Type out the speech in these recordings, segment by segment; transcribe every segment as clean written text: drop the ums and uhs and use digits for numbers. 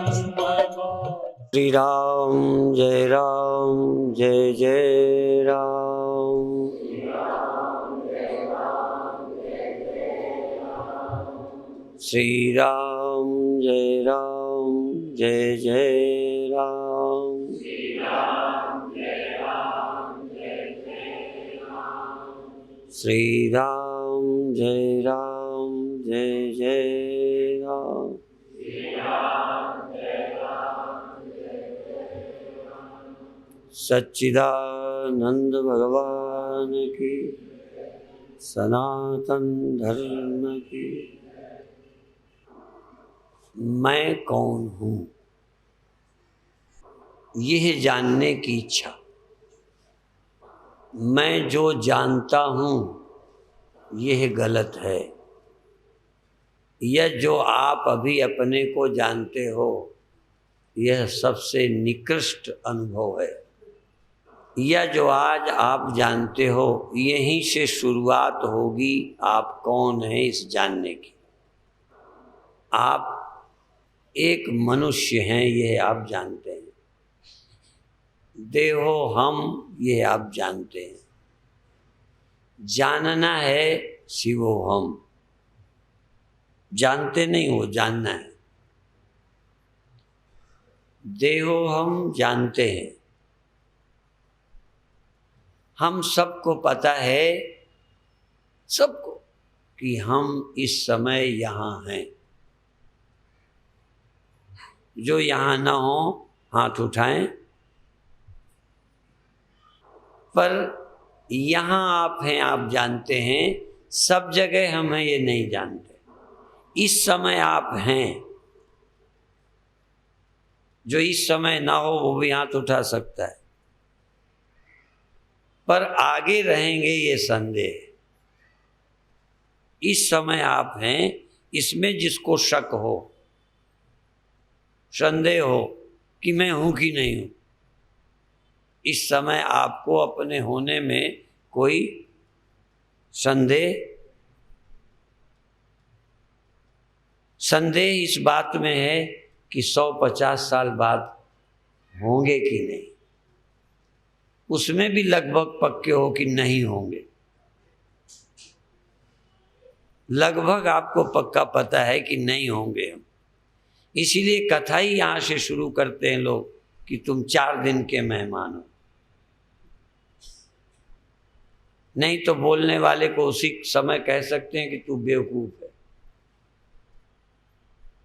श्री राम जय जय राम। श्री राम जय जय राम। श्री राम जय जय राम। सच्चिदानंद भगवान की, सनातन धर्म की। मैं कौन हूँ, यह जानने की इच्छा। मैं जो जानता हूँ यह गलत है। यह जो आप अभी अपने को जानते हो यह सबसे निकृष्ट अनुभव है। यह जो आज आप जानते हो यहीं से शुरुआत होगी आप कौन हैं इस जानने की। आप एक मनुष्य हैं यह आप जानते हैं। देहो हम यह आप जानते हैं। जानना है शिवो हम। जानते नहीं हो, जानना है। देहो हम जानते हैं। हम सबको पता है, सबको, कि हम इस समय यहाँ हैं। जो यहाँ ना हो हाथ उठाएं। पर यहाँ आप हैं, आप जानते हैं। सब जगह हम हैं ये नहीं जानते। इस समय आप हैं। जो इस समय ना हो वो भी हाथ उठा सकता है, पर आगे रहेंगे ये संदेह। इस समय आप हैं, इसमें जिसको शक हो, संदेह हो कि मैं हूं कि नहीं हूं, इस समय आपको अपने होने में कोई संदेह इस बात में है कि 150 साल बाद होंगे कि नहीं। उसमें भी लगभग पक्के हो कि नहीं होंगे। लगभग आपको पक्का पता है कि नहीं होंगे हम। इसीलिए कथा ही यहाँ से शुरू करते हैं लोग कि तुम 4 दिन के मेहमान हो। नहीं तो बोलने वाले को उसी समय कह सकते हैं कि तू बेवकूफ है।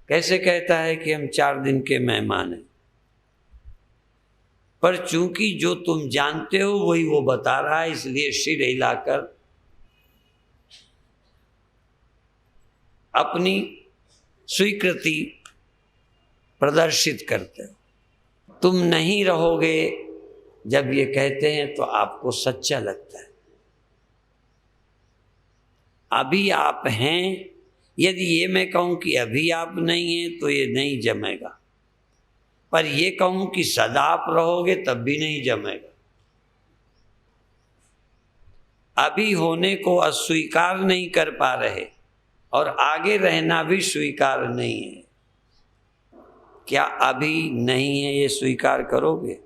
कैसे कहता है कि हम 4 दिन के मेहमान हैं? पर चूंकि जो तुम जानते हो वही वो बता रहा है, इसलिए सिर हिलाकर अपनी स्वीकृति प्रदर्शित करते हो। तुम नहीं रहोगे जब ये कहते हैं तो आपको सच्चा लगता है। अभी आप हैं। यदि ये मैं कहूं कि अभी आप नहीं हैं तो ये नहीं जमेगा। पर ये कहूं कि सदा आप रहोगे तब भी नहीं जमेगा। अभी होने को अस्वीकार नहीं कर पा रहे और आगे रहना भी स्वीकार नहीं है। क्या अभी नहीं है ये स्वीकार करोगे?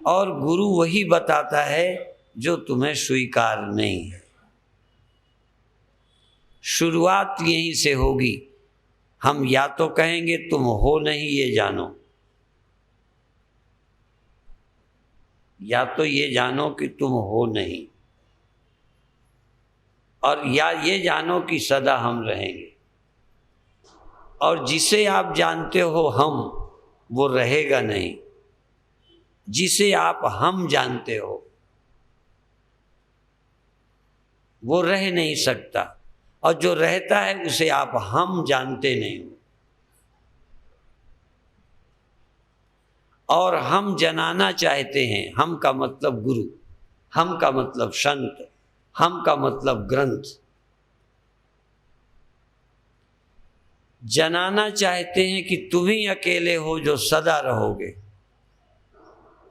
और गुरु वही बताता है जो तुम्हें स्वीकार नहीं है। शुरुआत यहीं से होगी। हम या तो कहेंगे तुम हो नहीं ये जानो, या तो ये जानो कि तुम हो नहीं, और या ये जानो कि सदा हम रहेंगे। और जिसे आप जानते हो हम, वो रहेगा नहीं। जिसे आप हम जानते हो वो रह नहीं सकता, और जो रहता है उसे आप हम जानते नहीं हो। और हम जनाना चाहते हैं। हम का मतलब गुरु, हम का मतलब संत, हम का मतलब ग्रंथ। जनाना चाहते हैं कि तुम ही अकेले हो जो सदा रहोगे,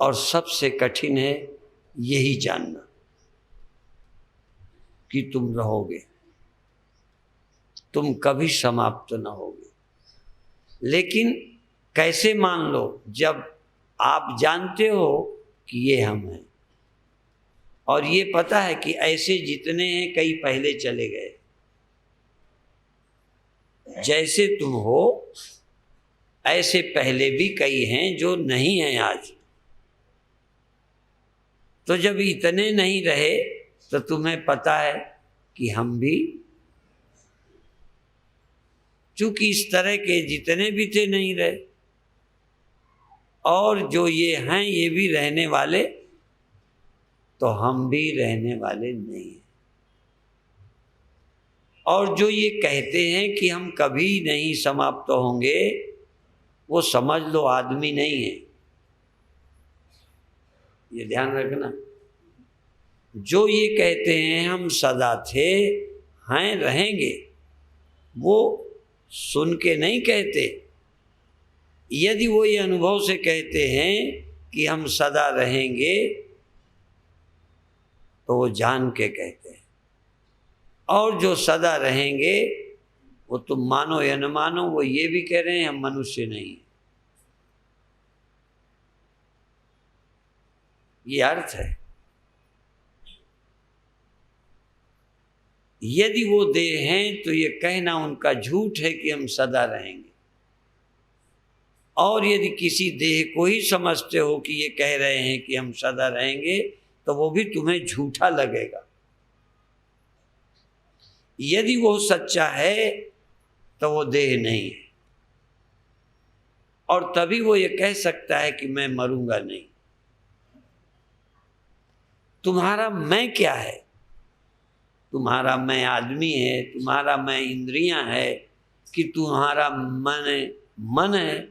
और सबसे कठिन है यही जानना कि तुम रहोगे। तुम कभी समाप्त न होगे। लेकिन कैसे मान लो? जब आप जानते हो कि ये हम हैं और ये पता है कि ऐसे जितने हैं कई पहले चले गए, जैसे तुम हो ऐसे पहले भी कई हैं जो नहीं हैं आज। तो जब इतने नहीं रहे तो तुम्हें पता है कि हम भी, चूंकि इस तरह के जितने भी थे नहीं रहे, और जो ये हैं ये भी रहने वाले, तो हम भी रहने वाले नहीं हैं। और जो ये कहते हैं कि हम कभी नहीं समाप्त होंगे, वो समझ लो आदमी नहीं है। ये ध्यान रखना। जो ये कहते हैं हम सदा थे, हैं, रहेंगे, वो सुन के नहीं कहते। यदि वो ये अनुभव से कहते हैं कि हम सदा रहेंगे, तो वो जान के कहते हैं। और जो सदा रहेंगे, वो तुम मानो या न मानो, वो ये भी कह रहे हैं हम मनुष्य नहीं हैं। ये अर्थ है। यदि वो देह हैं तो ये कहना उनका झूठ है कि हम सदा रहेंगे। और यदि किसी देह को ही समझते हो कि ये कह रहे हैं कि हम सदा रहेंगे, तो वो भी तुम्हें झूठा लगेगा। यदि वो सच्चा है तो वो देह नहीं है, और तभी वो ये कह सकता है कि मैं मरूंगा नहीं। तुम्हारा मैं क्या है? तुम्हारा मैं आदमी है, तुम्हारा मैं इंद्रियां है, कि तुम्हारा मन है,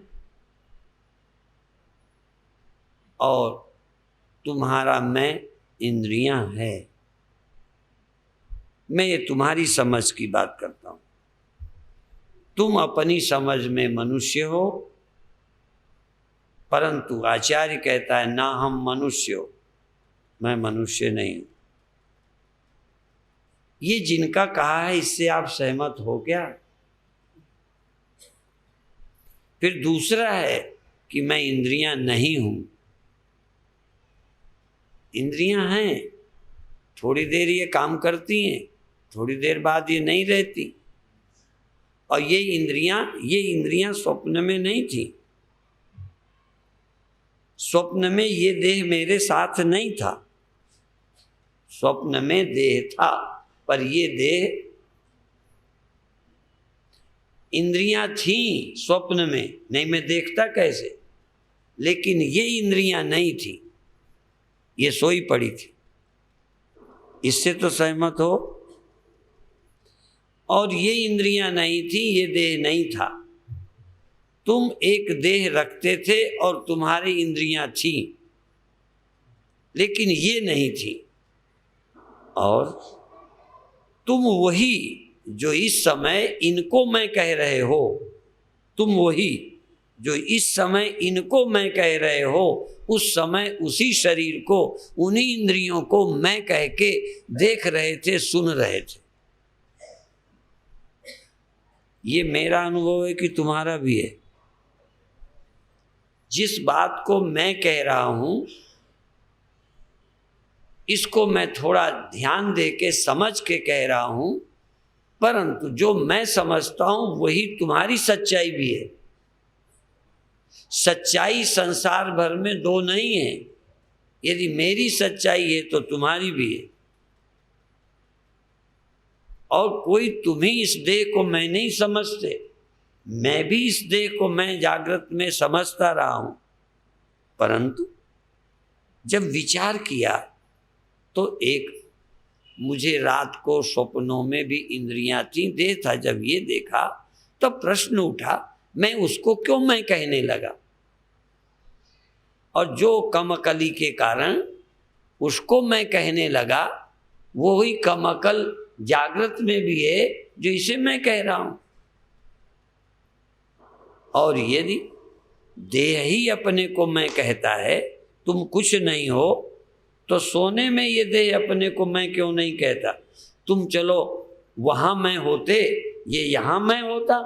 और तुम्हारा मैं इंद्रियां है। मैं ये तुम्हारी समझ की बात करता हूं। तुम अपनी समझ में मनुष्य हो, परंतु आचार्य कहता है ना हम मनुष्य हो, मैं मनुष्य नहीं हूं। ये जिनका कहा है इससे आप सहमत हो क्या? फिर दूसरा है कि मैं इंद्रियां नहीं हूं। इंद्रियां हैं, थोड़ी देर ये काम करती हैं, थोड़ी देर बाद ये नहीं रहती। और ये इंद्रियां स्वप्न में नहीं थी। स्वप्न में ये देह मेरे साथ नहीं था। स्वप्न में देह था, पर ये देह, इंद्रियां थी स्वप्न में, नहीं मैं देखता कैसे? लेकिन ये इंद्रियां नहीं थी, ये सोई पड़ी थी। इससे तो सहमत हो? और ये इंद्रियां नहीं थी, ये देह नहीं था। तुम एक देह रखते थे और तुम्हारी इंद्रियां थी, लेकिन ये नहीं थी। और तुम वही जो इस समय इनको मैं कह रहे हो, तुम वही जो इस समय इनको मैं कह रहे हो, उस समय उसी शरीर को, उन्हीं इंद्रियों को मैं कह के देख रहे थे, सुन रहे थे। ये मेरा अनुभव है कि तुम्हारा भी है। जिस बात को मैं कह रहा हूं, इसको मैं थोड़ा ध्यान दे के समझ के कह रहा हूं, परंतु जो मैं समझता हूं वही तुम्हारी सच्चाई भी है। सच्चाई संसार भर में दो नहीं है। यदि मेरी सच्चाई है तो तुम्हारी भी है। और कोई तुम ही इस देह को मैं नहीं समझते, मैं भी इस देह को मैं जागृत में समझता रहा हूं। परंतु जब विचार किया तो एक, मुझे रात को स्वप्नों में भी इंद्रियां थी, देह था। जब ये देखा तो प्रश्न उठा, मैं उसको क्यों मैं कहने लगा? और जो कमअकली के कारण उसको मैं कहने लगा, वो ही कमअकल जागृत में भी है जो इसे मैं कह रहा हूं। और यदि देह ही अपने को मैं कहता है तुम कुछ नहीं हो, तो सोने में ये देह अपने को मैं क्यों नहीं कहता? तुम चलो वहां मैं होते ये यहाँ मैं होता।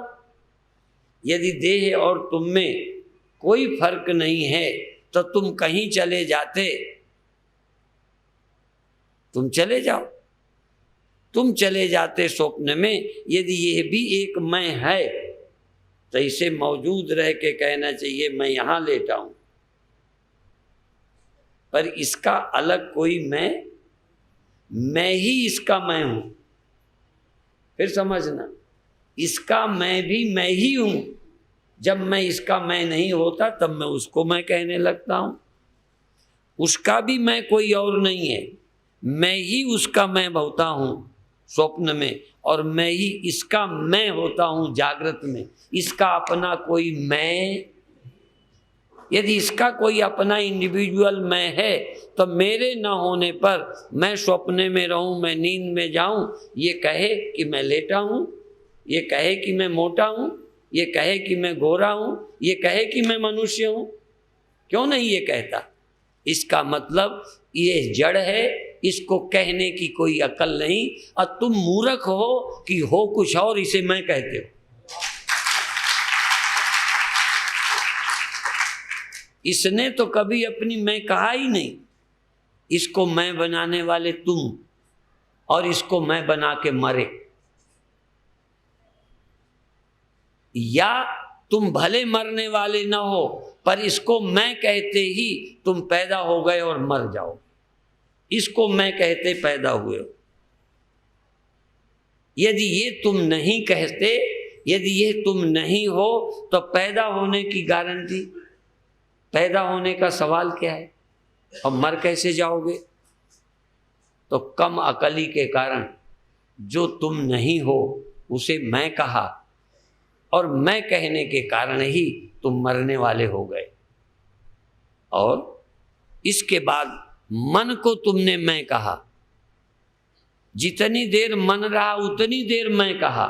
यदि देह और तुम में कोई फर्क नहीं है तो तुम कहीं चले जाते। तुम चले जाओ, तुम चले जाते स्वप्न में। यदि यह भी एक मैं है तो इसे मौजूद रह के कहना चाहिए मैं यहाँ लेटा हूं, पर इसका अलग कोई मैं ही इसका मैं हूं। फिर समझना, इसका मैं भी मैं ही हूं। जब मैं इसका मैं नहीं होता तब मैं उसको मैं कहने लगता हूं। उसका भी मैं कोई और नहीं है, मैं ही उसका मैं होता हूं स्वप्न में, और मैं ही इसका मैं होता हूं जागृत में। इसका अपना कोई मैं, यदि इसका कोई अपना इंडिविजुअल मैं है तो मेरे न होने पर मैं स्वप्न में रहूं, मैं नींद में जाऊं, ये कहे कि मैं लेटा हूं, ये कहे कि मैं मोटा हूं, ये कहे कि मैं गोरा हूं, ये कहे कि मैं मनुष्य हूं, क्यों नहीं ये कहता? इसका मतलब ये जड़ है, इसको कहने की कोई अकल नहीं, और तुम मूर्ख हो कि हो कुछ और इसे मैं कहते हो। इसने तो कभी अपनी मैं कहा ही नहीं। इसको मैं बनाने वाले तुम, और इसको मैं बना के मरे। या तुम भले मरने वाले ना हो, पर इसको मैं कहते ही तुम पैदा हो गए और मर जाओ। इसको मैं कहते पैदा हुए हो। यदि ये तुम नहीं कहते, यदि ये तुम नहीं हो, तो पैदा होने की गारंटी, पैदा होने का सवाल क्या है? और मर कैसे जाओगे? तो कम अकली के कारण जो तुम नहीं हो उसे मैं कहा, और मैं कहने के कारण ही तुम मरने वाले हो गए। और इसके बाद मन को तुमने मैं कहा। जितनी देर मन रहा उतनी देर मैं कहा,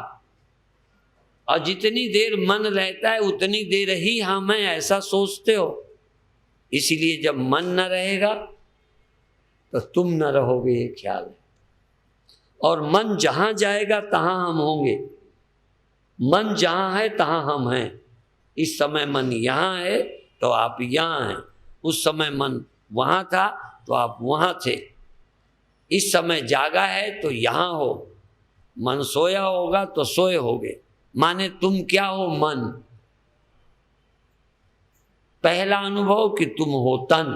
और जितनी देर मन रहता है उतनी देर ही हाँ मैं ऐसा सोचते हो। इसीलिए जब मन न रहेगा तो तुम न रहोगे, ये ख्याल है। और मन जहां जाएगा तहां हम होंगे। मन जहां है तहां हम हैं। इस समय मन यहाँ है तो आप यहाँ हैं, उस समय मन वहाँ था तो आप वहाँ थे। इस समय जागा है तो यहाँ हो, मन सोया होगा तो सोए होगे। माने तुम क्या हो? मन। पहला अनुभव कि तुम हो तन।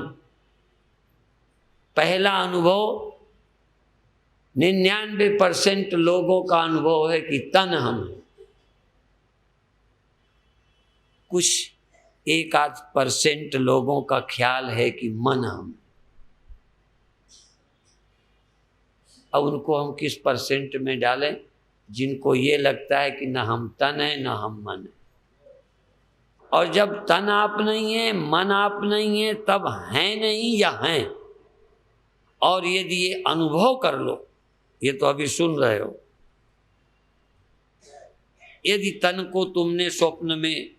पहला अनुभव 99% लोगों का अनुभव है कि तन हम हैं। कुछ 1-8% लोगों का ख्याल है कि मन हम। अब उनको हम किस परसेंट में डालें? जिनको ये लगता है कि ना हम तन है ना हम मन है। और जब तन आप नहीं है, मन आप नहीं है, तब हैं नहीं या हैं। और यदि ये अनुभव कर लो, ये तो अभी सुन रहे हो, यदि तन को तुमने स्वप्न में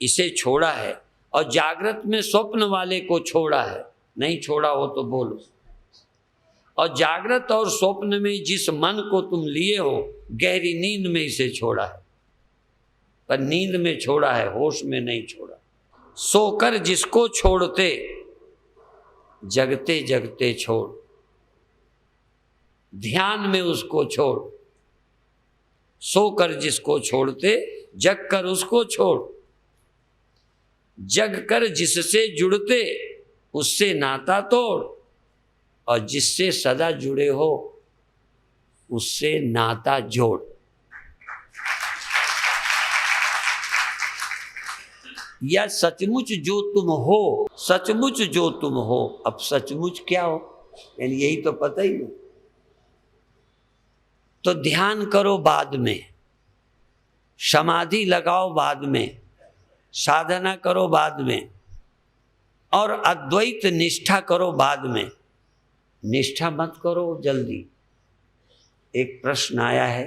इसे छोड़ा है और जागृत में स्वप्न वाले को छोड़ा है, नहीं छोड़ा हो तो बोलो। और जागृत और स्वप्न में जिस मन को तुम लिए हो, गहरी नींद में इसे छोड़ा है, पर नींद में छोड़ा है, होश में नहीं छोड़ा। सोकर जिसको छोड़ते जगते जगते छोड़, ध्यान में उसको छोड़। सोकर जिसको छोड़ते जग कर उसको छोड़। जग कर जिससे जुड़ते उससे नाता तोड़, और जिससे सदा जुड़े हो उससे नाता जोड़। या सचमुच जो तुम हो, सचमुच जो तुम हो। अब सचमुच क्या हो, यानी यही तो पता ही नहीं। तो ध्यान करो बाद में, समाधि लगाओ बाद में, साधना करो बाद में, और अद्वैत निष्ठा करो बाद में। निष्ठा मत करो जल्दी। एक प्रश्न आया है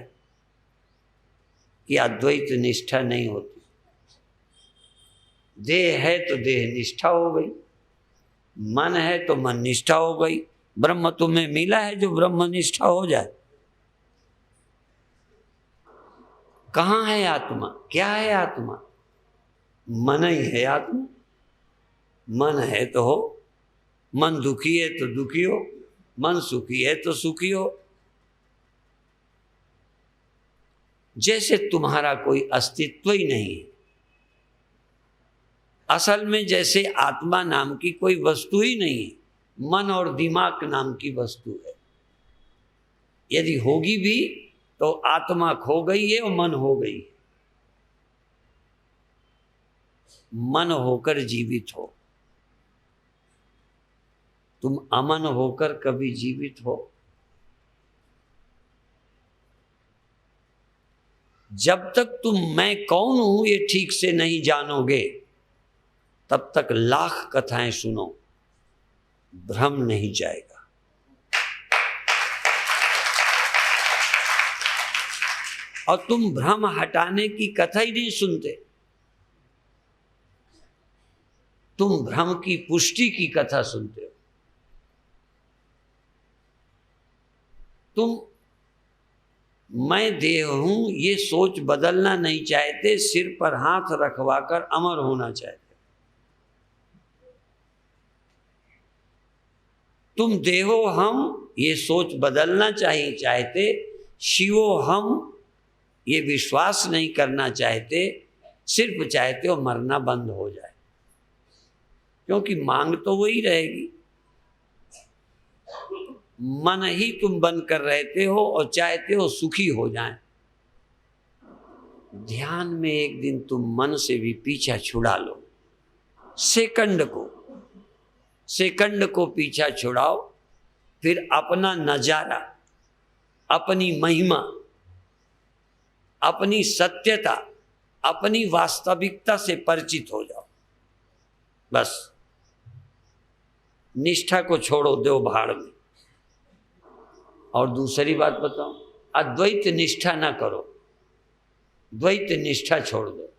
कि अद्वैत निष्ठा नहीं होती। देह है तो देह निष्ठा हो गई, मन है तो मन निष्ठा हो गई। ब्रह्म तुम्हें मिला है जो ब्रह्म निष्ठा हो जाए? कहाँ है आत्मा? क्या है आत्मा? मन ही है आत्मा। मन है तो हो, मन दुखी है तो दुखी हो, मन सुखी है तो सुखी हो। जैसे तुम्हारा कोई अस्तित्व ही नहीं है, असल में जैसे आत्मा नाम की कोई वस्तु ही नहीं है, मन और दिमाग नाम की वस्तु है। यदि होगी भी तो आत्मा खो गई है और मन हो गई है। मन होकर जीवित हो, तुम अमन होकर कभी जीवित हो? जब तक तुम मैं कौन हूं ये ठीक से नहीं जानोगे, तब तक लाख कथाएं सुनो, भ्रम नहीं जाएगा। और तुम भ्रम हटाने की कथा ही नहीं सुनते, तुम भ्रम की पुष्टि की कथा सुनते हो। तुम मैं देह हूं ये सोच बदलना नहीं चाहते, सिर पर हाथ रखवाकर अमर होना चाहते। तुम देहो हम ये सोच बदलना चाहते, शिवो हम ये विश्वास नहीं करना चाहते, सिर्फ चाहते हो मरना बंद हो जाए, क्योंकि मांग तो वही रहेगी। मन ही तुम बंद कर रहते हो और चाहते हो सुखी हो जाएं। ध्यान में एक दिन तुम मन से भी पीछा छुड़ा लो, सेकंड को पीछा छुड़ाओ, फिर अपना नजारा, अपनी महिमा, अपनी सत्यता, अपनी वास्तविकता से परिचित हो जाओ। बस निष्ठा को छोड़ो, दो भाड़ में। और दूसरी बात बताओ, अद्वैत निष्ठा ना करो, द्वैत निष्ठा छोड़ दो।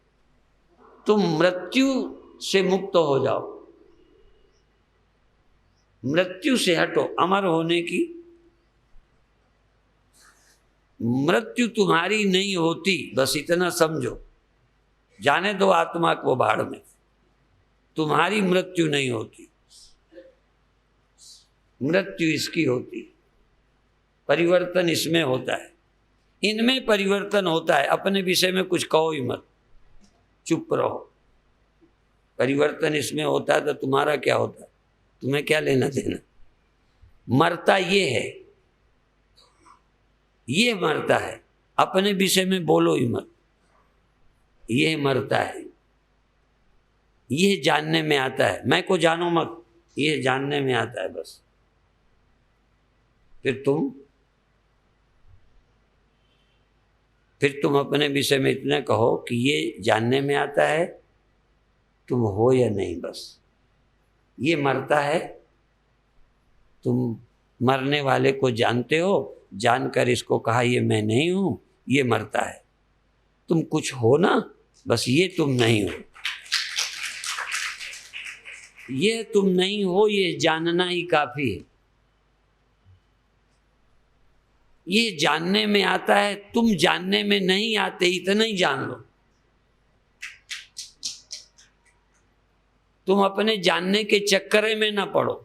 तुम मृत्यु से मुक्त हो जाओ, मृत्यु से हटो, अमर होने की। मृत्यु तुम्हारी नहीं होती, बस इतना समझो। जाने दो आत्मा को भाड़ में, तुम्हारी मृत्यु नहीं होती, मृत्यु इसकी होती। परिवर्तन इसमें होता है, इनमें परिवर्तन होता है। अपने विषय में कुछ कहो ही मत, चुप रहो। परिवर्तन इसमें होता है तो तुम्हारा क्या होता है? तुम्हें क्या लेना देना? मरता ये है, ये मरता है। अपने विषय में बोलो ही मत, ये मरता है, ये जानने में आता है। मैं को जानो मत, ये जानने में आता है बस। फिर तुम अपने विषय में इतना कहो कि ये जानने में आता है, तुम हो या नहीं, बस। ये मरता है, तुम मरने वाले को जानते हो, जानकर इसको कहा ये मैं नहीं हूं, ये मरता है। तुम कुछ हो ना, बस ये तुम नहीं हो, ये तुम नहीं हो, ये जानना ही काफी है। ये जानने में आता है, तुम जानने में नहीं आते, इतना ही जान लो। तुम अपने जानने के चक्कर में ना पड़ो।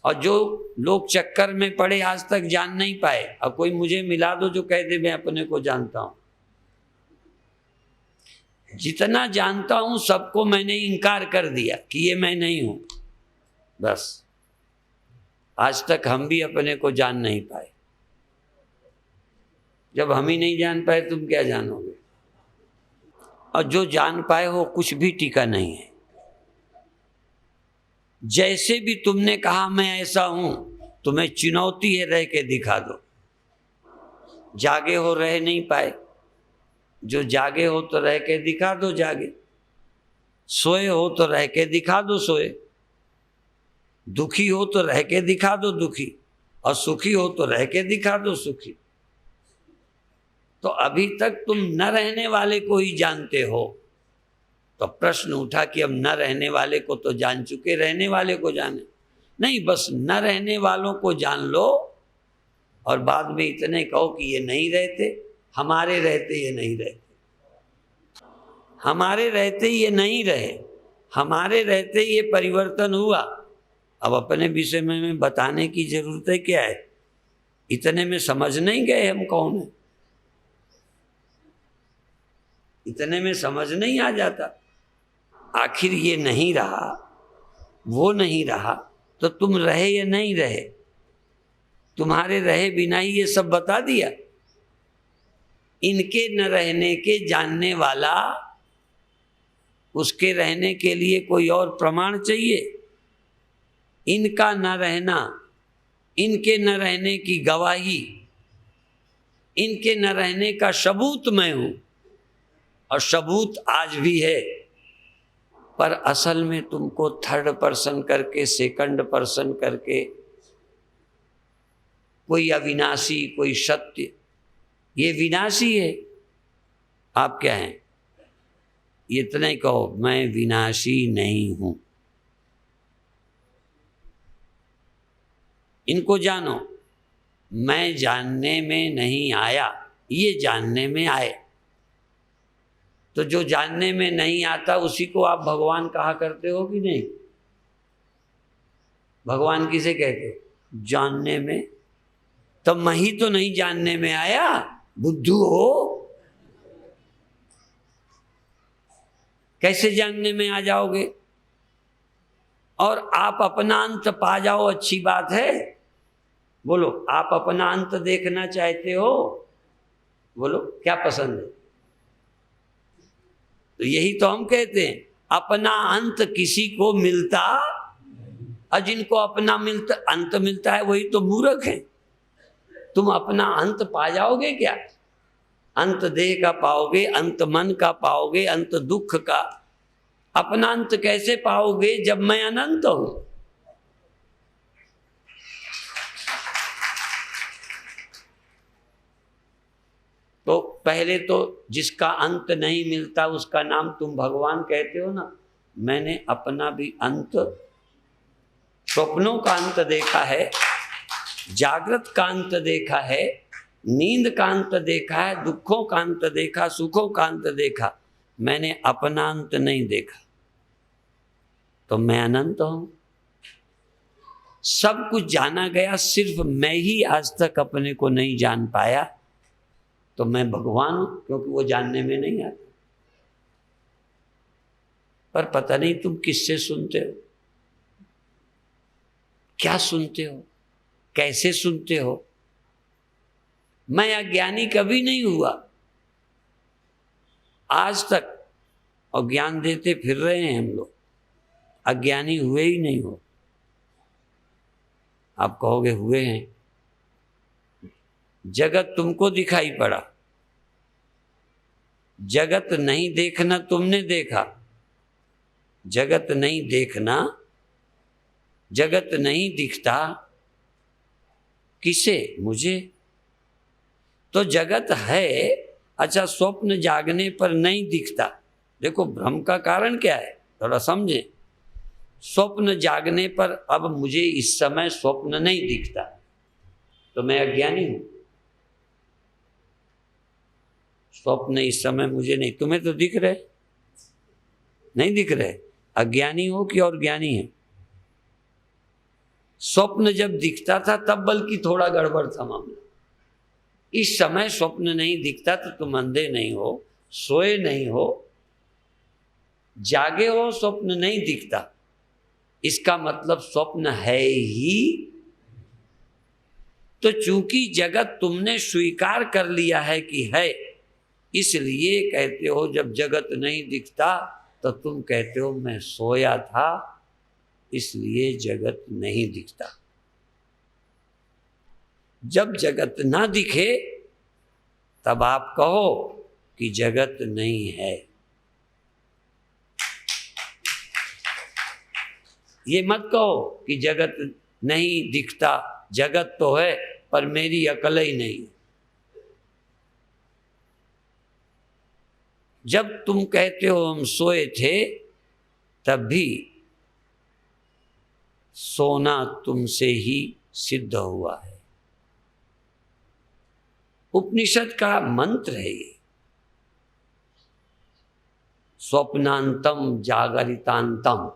और जो लोग चक्कर में पड़े आज तक जान नहीं पाए, अब कोई मुझे मिला दो जो कह दे मैं अपने को जानता हूं। जितना जानता हूं सबको मैंने इनकार कर दिया कि ये मैं नहीं हूं। बस आज तक हम भी अपने को जान नहीं पाए। जब हम ही नहीं जान पाए तुम क्या जानोगे? और जो जान पाए हो कुछ भी टीका नहीं है। जैसे भी तुमने कहा मैं ऐसा हूं, तुम्हें चुनौती है, रह के दिखा दो। जागे हो, रह नहीं पाए, जो जागे हो तो रह के दिखा दो जागे, सोए हो तो रह के दिखा दो सोए, दुखी हो तो रह के दिखा दो दुखी, और सुखी हो तो रह के दिखा दो सुखी। तो अभी तक तुम न रहने वाले को ही जानते हो। तो प्रश्न उठा कि अब न रहने वाले को तो जान चुके, रहने वाले को जाने नहीं, बस न रहने वालों को जान लो और बाद में इतने कहो कि ये नहीं रहते, हमारे रहते ये नहीं रहे, हमारे रहते ये नहीं रहे, हमारे रहते ये परिवर्तन हुआ। अब अपने विषय में बताने की जरूरत है क्या है? इतने में समझ नहीं गए हम कौन है, इतने में समझ नहीं आ जाता। आखिर ये नहीं रहा, वो नहीं रहा, तो तुम रहे या नहीं रहे? तुम्हारे रहे बिना ही ये सब बता दिया। इनके न रहने के जानने वाला, उसके रहने के लिए कोई और प्रमाण चाहिए? इनका न रहना, इनके न रहने की गवाही, इनके न रहने का सबूत मैं हूं, और सबूत आज भी है। पर असल में तुमको थर्ड पर्सन करके, सेकंड पर्सन करके, कोई अविनाशी, कोई सत्य, ये विनाशी है, आप क्या हैं? इतना ही कहो, मैं विनाशी नहीं हूं। इनको जानो, मैं जानने में नहीं आया, ये जानने में आए। तो जो जानने में नहीं आता उसी को आप भगवान कहा करते हो कि नहीं? भगवान किसे कहते हो? जानने में। तो मैं ही तो नहीं जानने में आया, बुद्धू हो, कैसे जानने में आ जाओगे? और आप अपना अंत पा जाओ, अच्छी बात है। बोलो, आप अपना अंत देखना चाहते हो? बोलो, क्या पसंद है? तो यही तो हम कहते हैं, अपना अंत किसी को मिलता, और जिनको अपना अंत मिलता है वही तो मूर्ख है। तुम अपना अंत पा जाओगे क्या? अंत देह का पाओगे, अंत मन का पाओगे, अंत दुख का। अपना अंत कैसे पाओगे जब मैं अनंत हूं? तो पहले तो जिसका अंत नहीं मिलता उसका नाम तुम भगवान कहते हो ना। मैंने अपना भी अंत, स्वप्नों का अंत देखा है, जागृत का अंत देखा है, नींद का अंत देखा है, दुखों का अंत देखा, सुखों का अंत देखा। मैंने अपना अंत नहीं देखा, तो मैं अनंत हूं। सब कुछ जाना गया, सिर्फ मैं ही आज तक अपने को नहीं जान पाया, तो मैं भगवान हूं, क्योंकि वो जानने में नहीं आता। पर पता नहीं तुम किससे सुनते हो, क्या सुनते हो, कैसे सुनते हो। मैं अज्ञानी कभी नहीं हुआ आज तक, और ज्ञान देते फिर रहे हैं हम लोग, अज्ञानी हुए ही नहीं हो। आप कहोगे हुए हैं। जगत तुमको दिखाई पड़ा, जगत नहीं देखना तुमने देखा। जगत नहीं देखना, जगत नहीं दिखता किसे? मुझे। तो जगत है, अच्छा स्वप्न जागने पर नहीं दिखता। देखो भ्रम का कारण क्या है, थोड़ा समझें। स्वप्न जागने पर अब मुझे इस समय स्वप्न नहीं दिखता, तो मैं अज्ञानी हूं। स्वप्न इस समय मुझे नहीं, तुम्हें तो दिख रहे, नहीं दिख रहे। अज्ञानी हो कि और ज्ञानी है? स्वप्न जब दिखता था तब बल्कि थोड़ा गड़बड़ था मामला। इस समय स्वप्न नहीं दिखता तो तुम अंधे नहीं हो, सोए नहीं हो, जागे हो, स्वप्न नहीं दिखता, इसका मतलब स्वप्न है ही। तो चूंकि जगत तुमने स्वीकार कर लिया है कि है, इसलिए कहते हो जब जगत नहीं दिखता तो तुम कहते हो मैं सोया था, इसलिए जगत नहीं दिखता। जब जगत ना दिखे तब आप कहो कि जगत नहीं है। ये मत कहो कि जगत नहीं दिखता, जगत तो है पर मेरी अकल ही नहीं। जब तुम कहते हो हम सोए थे, तब भी सोना तुमसे ही सिद्ध हुआ है। उपनिषद का मंत्र है ये। स्वप्नांतम जागरितांतम,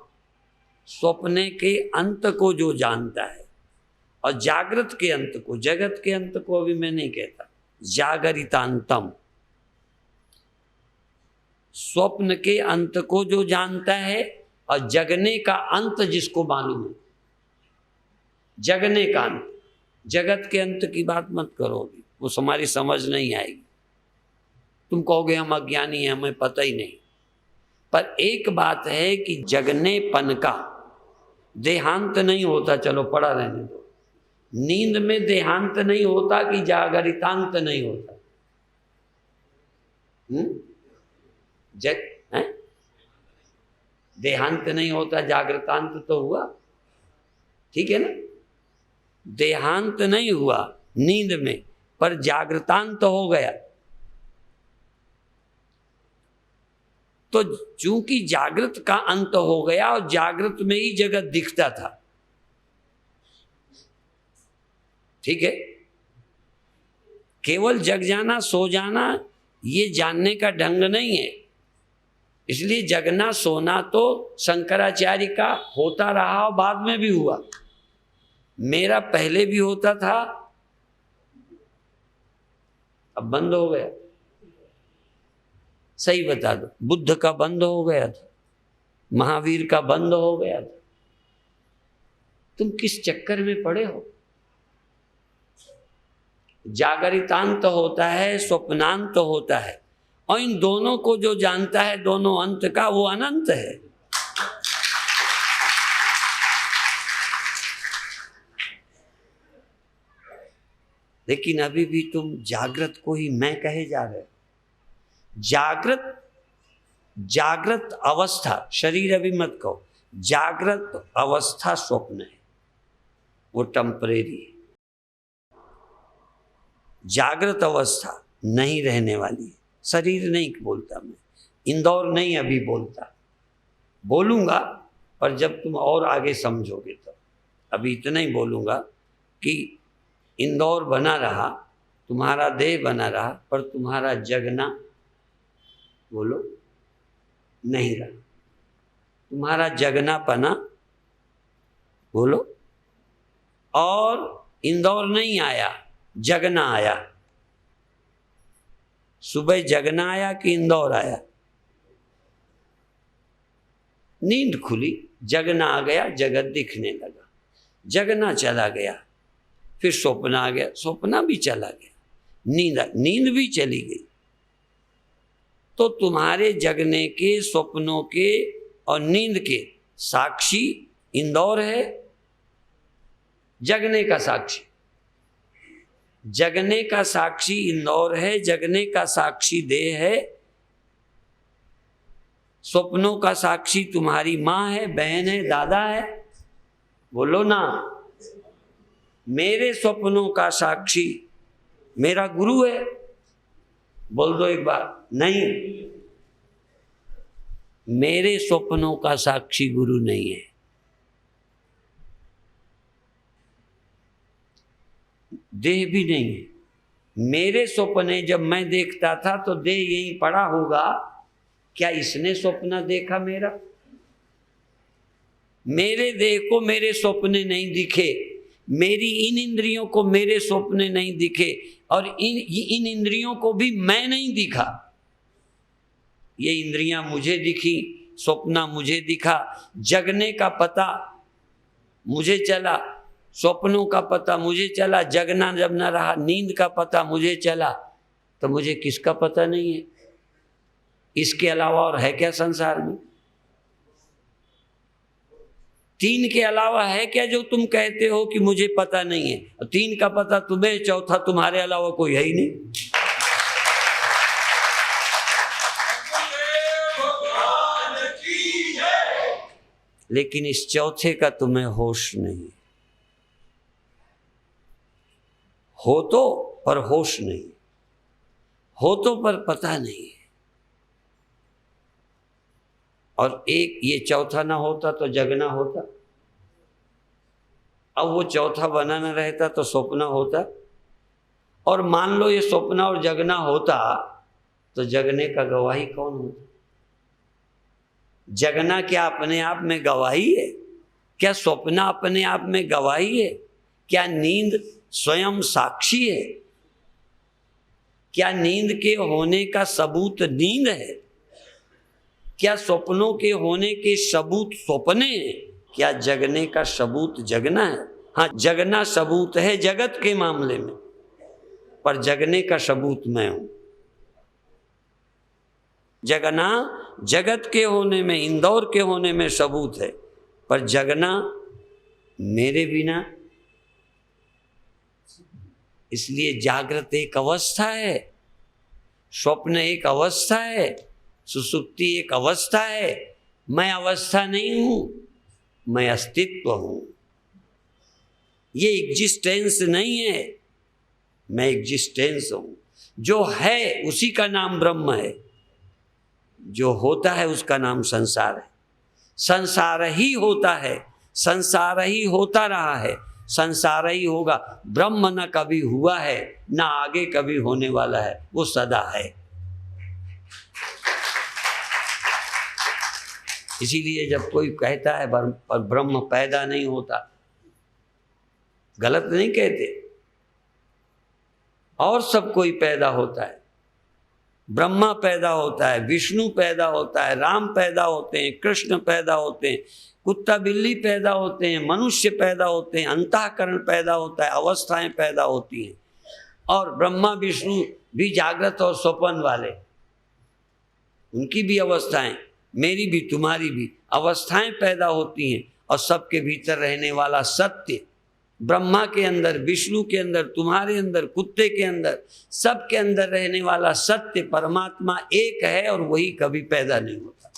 स्वप्ने के अंत को जो जानता है और जागृत के अंत को, जगत के अंत को अभी मैं नहीं कहता, जागरितांतम, स्वप्न के अंत को जो जानता है और जगने का अंत जिसको मालूम है, जगने का अंत। जगत के अंत की बात मत करोगे, वो हमारी समझ नहीं आएगी। तुम कहोगे हम अज्ञानी हैं, हमें पता ही नहीं। पर एक बात है कि जगनेपन का देहांत नहीं होता, चलो पड़ा रहने दो। नींद में देहांत नहीं होता कि जागरितांत नहीं होता? जग है, देहांत नहीं होता, जागृतांत तो हुआ, ठीक है ना? देहांत नहीं हुआ नींद में, पर जागृतांत हो गया। तो चूंकि जागृत का अंत हो गया और जागृत में ही जगत दिखता था, ठीक है? केवल जग जाना सो जाना ये जानने का ढंग नहीं है। इसलिए जगना सोना तो शंकराचार्य का होता रहा और बाद में भी हुआ। मेरा पहले भी होता था, अब बंद हो गया। सही बता दो, बुद्ध का बंद हो गया था, महावीर का बंद हो गया था। तुम किस चक्कर में पड़े हो? जागरितांत होता है, स्वप्नांत होता है, और इन दोनों को जो जानता है, दोनों अंत का, वो अनंत है। लेकिन अभी भी तुम जागृत को ही मैं कहे जा रहे हो। जागृत अवस्था, शरीर अभी मत कहो, जागृत अवस्था स्वप्न है, वो टेम्परेरी है। जागृत अवस्था नहीं रहने वाली है। शरीर नहीं बोलता मैं, इंदौर नहीं अभी बोलता, बोलूंगा पर जब तुम और आगे समझोगे तो। अभी इतना ही बोलूंगा कि इंदौर बना रहा, तुम्हारा देह बना रहा, पर तुम्हारा जगना, बोलो, नहीं रहा। तुम्हारा जगना पना, बोलो, और इंदौर नहीं आया, जगना आया। सुबह जगना आया कि इंदौर आया? नींद खुली, जगना आ गया, जगत दिखने लगा, जगना चला गया, फिर स्वप्न आ गया, स्वप्न भी चला गया, नींद भी चली गई। तो तुम्हारे जगने के, स्वप्नों के और नींद के साक्षी इंदौर है, जगने का साक्षी, जगने का साक्षी इंदौर है, जगने का साक्षी देह है, स्वप्नों का साक्षी तुम्हारी माँ है, बहन है, दादा है, बोलो ना। मेरे स्वप्नों का साक्षी मेरा गुरु है, बोल दो एक बार। नहीं, मेरे स्वप्नों का साक्षी गुरु नहीं है। देह भी नहीं है। मेरे स्वप्ने जब मैं देखता था तो देह यहीं पड़ा होगा, क्या इसने स्वप्न देखा मेरा? मेरे देह को मेरे स्वप्ने नहीं दिखे, मेरी इन इंद्रियों को मेरे स्वप्ने नहीं दिखे, और इन इंद्रियों को भी मैं नहीं दिखा। ये इंद्रियां मुझे दिखी, स्वप्न मुझे दिखा, जगने का पता मुझे चला, स्वप्नों का पता मुझे चला, जगना जब न रहा, नींद का पता मुझे चला, तो मुझे किसका पता नहीं है? इसके अलावा और है क्या संसार में? तीन के अलावा है क्या जो तुम कहते हो कि मुझे पता नहीं है? और तीन का पता तुम्हें, चौथा तुम्हारे अलावा कोई है ही नहीं। लेकिन इस चौथे का तुम्हें होश नहीं। हो तो पर होश नहीं, हो तो पर पता नहीं है। और एक ये चौथा ना होता तो जगना होता, अब वो चौथा बना न रहता तो स्वप्न होता, और मान लो ये स्वप्न और जगना होता तो जगने का गवाही कौन होता? जगना क्या अपने आप में गवाही है? क्या स्वप्न अपने आप में गवाही है? क्या नींद स्वयं साक्षी है? क्या नींद के होने का सबूत नींद है? क्या स्वप्नों के होने के सबूत स्वप्ने हैं? क्या जगने का सबूत जगना है? हाँ, जगना सबूत है जगत के मामले में, पर जगने का सबूत मैं हूं। जगना जगत के होने में, इंदौर के होने में सबूत है, पर जगना मेरे बिना। इसलिए जागृत एक अवस्था है, स्वप्न एक अवस्था है, सुसुप्ति एक अवस्था है। मैं अवस्था नहीं हूं, मैं अस्तित्व हूं। ये एग्जिस्टेंस नहीं है, मैं एग्जिस्टेंस हूं। जो है उसी का नाम ब्रह्म है, जो होता है उसका नाम संसार है। संसार ही होता है, संसार ही होता रहा है, संसार ही होगा। ब्रह्म न कभी हुआ है, न आगे कभी होने वाला है, वो सदा है। इसीलिए जब कोई कहता है पर ब्रह्म पैदा नहीं होता, गलत नहीं कहते। और सब कोई पैदा होता है, ब्रह्मा पैदा होता है, विष्णु पैदा होता है, राम पैदा होते हैं, कृष्ण पैदा होते हैं, कुत्ता बिल्ली पैदा होते हैं, मनुष्य पैदा होते हैं, अंतःकरण पैदा होता है, अवस्थाएं पैदा होती हैं। और ब्रह्मा विष्णु भी जागृत और स्वप्न वाले, उनकी भी अवस्थाएं, मेरी भी तुम्हारी भी अवस्थाएं पैदा होती हैं। और सबके भीतर रहने वाला सत्य, ब्रह्मा के अंदर, विष्णु के अंदर, तुम्हारे अंदर, कुत्ते के अंदर, सबके अंदर रहने वाला सत्य परमात्मा एक है, और वही कभी पैदा नहीं होता।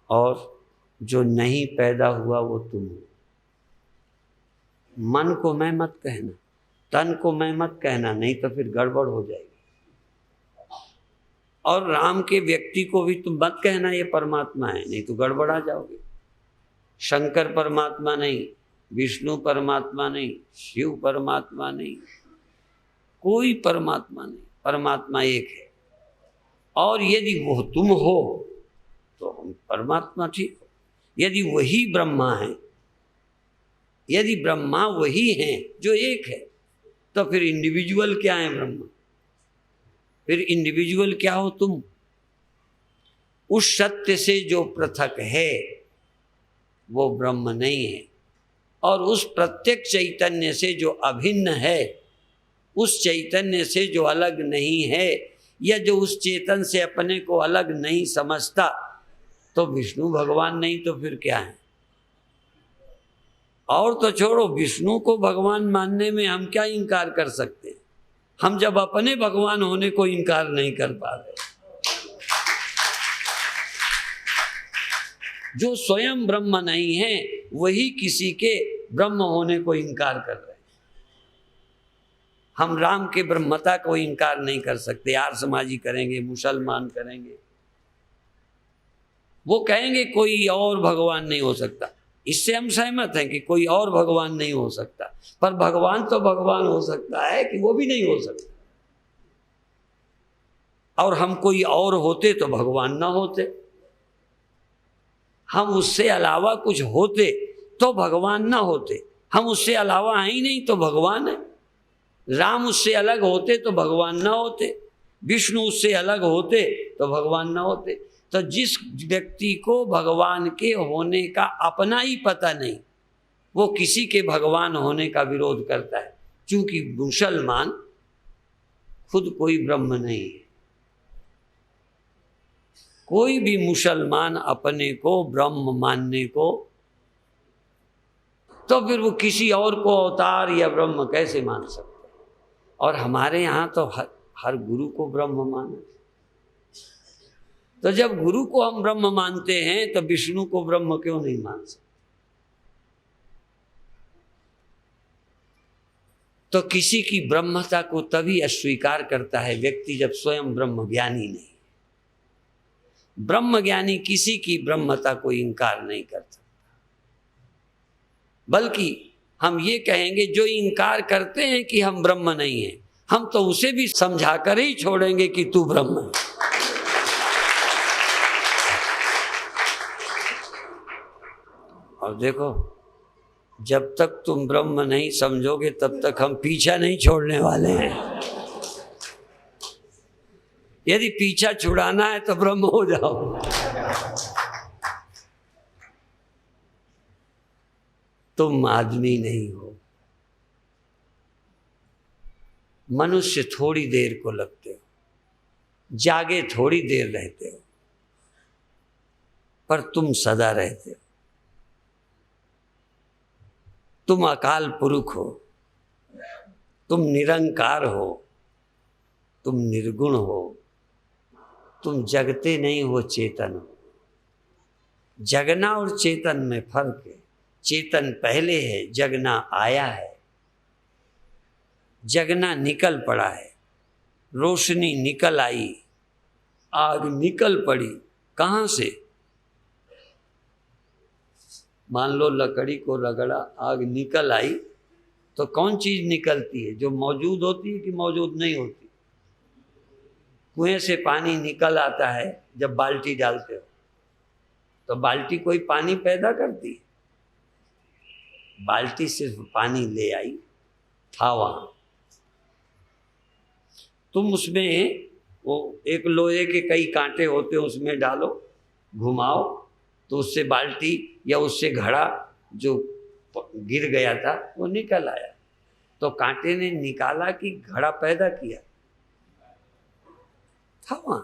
और जो नहीं पैदा हुआ वो तुम हो। मन को मैं मत कहना, तन को मैं मत कहना, नहीं तो फिर गड़बड़ हो जाएगी। और राम के व्यक्ति को भी तुम मत कहना ये परमात्मा है, नहीं तो गड़बड़ा जाओगे। शंकर परमात्मा नहीं, विष्णु परमात्मा नहीं, शिव परमात्मा नहीं, कोई परमात्मा नहीं, परमात्मा एक है। और यदि वो तुम हो तो हम परमात्मा ठीक हो। यदि वही ब्रह्मा है, यदि ब्रह्मा वही है जो एक है, तो फिर इंडिविजुअल क्या है ब्रह्मा? फिर इंडिविजुअल क्या हो तुम? उस सत्य से जो पृथक है वो ब्रह्म नहीं है, और उस प्रत्यक्ष चैतन्य से जो अभिन्न है, उस चैतन्य से जो अलग नहीं है, या जो उस चेतन से अपने को अलग नहीं समझता, तो विष्णु भगवान नहीं तो फिर क्या है? और तो छोड़ो, विष्णु को भगवान मानने में हम क्या इनकार कर सकते हैं? हम जब अपने भगवान होने को इनकार नहीं कर पा रहे। जो स्वयं ब्रह्म नहीं है वही किसी के ब्रह्म होने को इनकार कर रहे हैं। हम राम के ब्रह्मता को इनकार नहीं कर सकते। आर्य समाजी करेंगे, मुसलमान करेंगे, वो कहेंगे कोई और भगवान नहीं हो सकता। इससे हम सहमत हैं कि कोई और भगवान नहीं हो सकता, पर भगवान तो भगवान हो सकता है कि वो भी नहीं हो सकता। और हम कोई और होते तो भगवान ना होते, हम उससे अलावा कुछ होते तो भगवान ना होते। हम उससे अलावा हैं ही नहीं तो भगवान है। राम उससे अलग होते तो भगवान ना होते, विष्णु उससे अलग होते तो भगवान ना होते। तो जिस व्यक्ति को भगवान के होने का अपना ही पता नहीं, वो किसी के भगवान होने का विरोध करता है। क्योंकि मुसलमान खुद कोई ब्रह्म नहीं है। कोई भी मुसलमान अपने को ब्रह्म मानने को, तो फिर वो किसी और को अवतार या ब्रह्म कैसे मान सकते? और हमारे यहाँ तो हर गुरु को ब्रह्म माना। तो जब गुरु को हम ब्रह्म मानते हैं तो विष्णु को ब्रह्म क्यों नहीं मान सकते? तो किसी की ब्रह्मता को तभी अस्वीकार करता है व्यक्ति जब स्वयं ब्रह्म ज्ञानी नहीं। ब्रह्म ज्ञानी किसी की ब्रह्मता को इनकार नहीं करता। बल्कि हम ये कहेंगे जो इनकार करते हैं कि हम ब्रह्म नहीं हैं, हम तो उसे भी समझा कर ही छोड़ेंगे कि तू ब्रह्म है। और देखो, जब तक तुम ब्रह्म नहीं समझोगे तब तक हम पीछा नहीं छोड़ने वाले हैं। यदि पीछा छुड़ाना है तो ब्रह्म हो जाओ। तुम आदमी नहीं हो। मनुष्य थोड़ी देर को लगते हो, जागे थोड़ी देर रहते हो, पर तुम सदा रहते हो। तुम अकाल पुरुष हो, तुम निरंकार हो, तुम निर्गुण हो, तुम जगते नहीं हो, चेतन हो। जगना और चेतन में फर्क है। चेतन पहले है, जगना आया है। जगना निकल पड़ा है, रोशनी निकल आई, आग निकल पड़ी। कहाँ से? मान लो लकड़ी को रगड़ा, आग निकल आई, तो कौन चीज निकलती है? जो मौजूद होती है कि मौजूद नहीं होती? कुएं से पानी निकल आता है जब बाल्टी डालते हो, तो बाल्टी कोई पानी पैदा करती है? बाल्टी सिर्फ पानी ले आई, था वहां। तुम उसमें वो एक लोहे के कई कांटे होते हैं, उसमें डालो, घुमाओ, तो उससे बाल्टी या उससे घड़ा जो गिर गया था वो निकल आया। तो कांटे ने निकाला कि घड़ा पैदा किया? था वहां।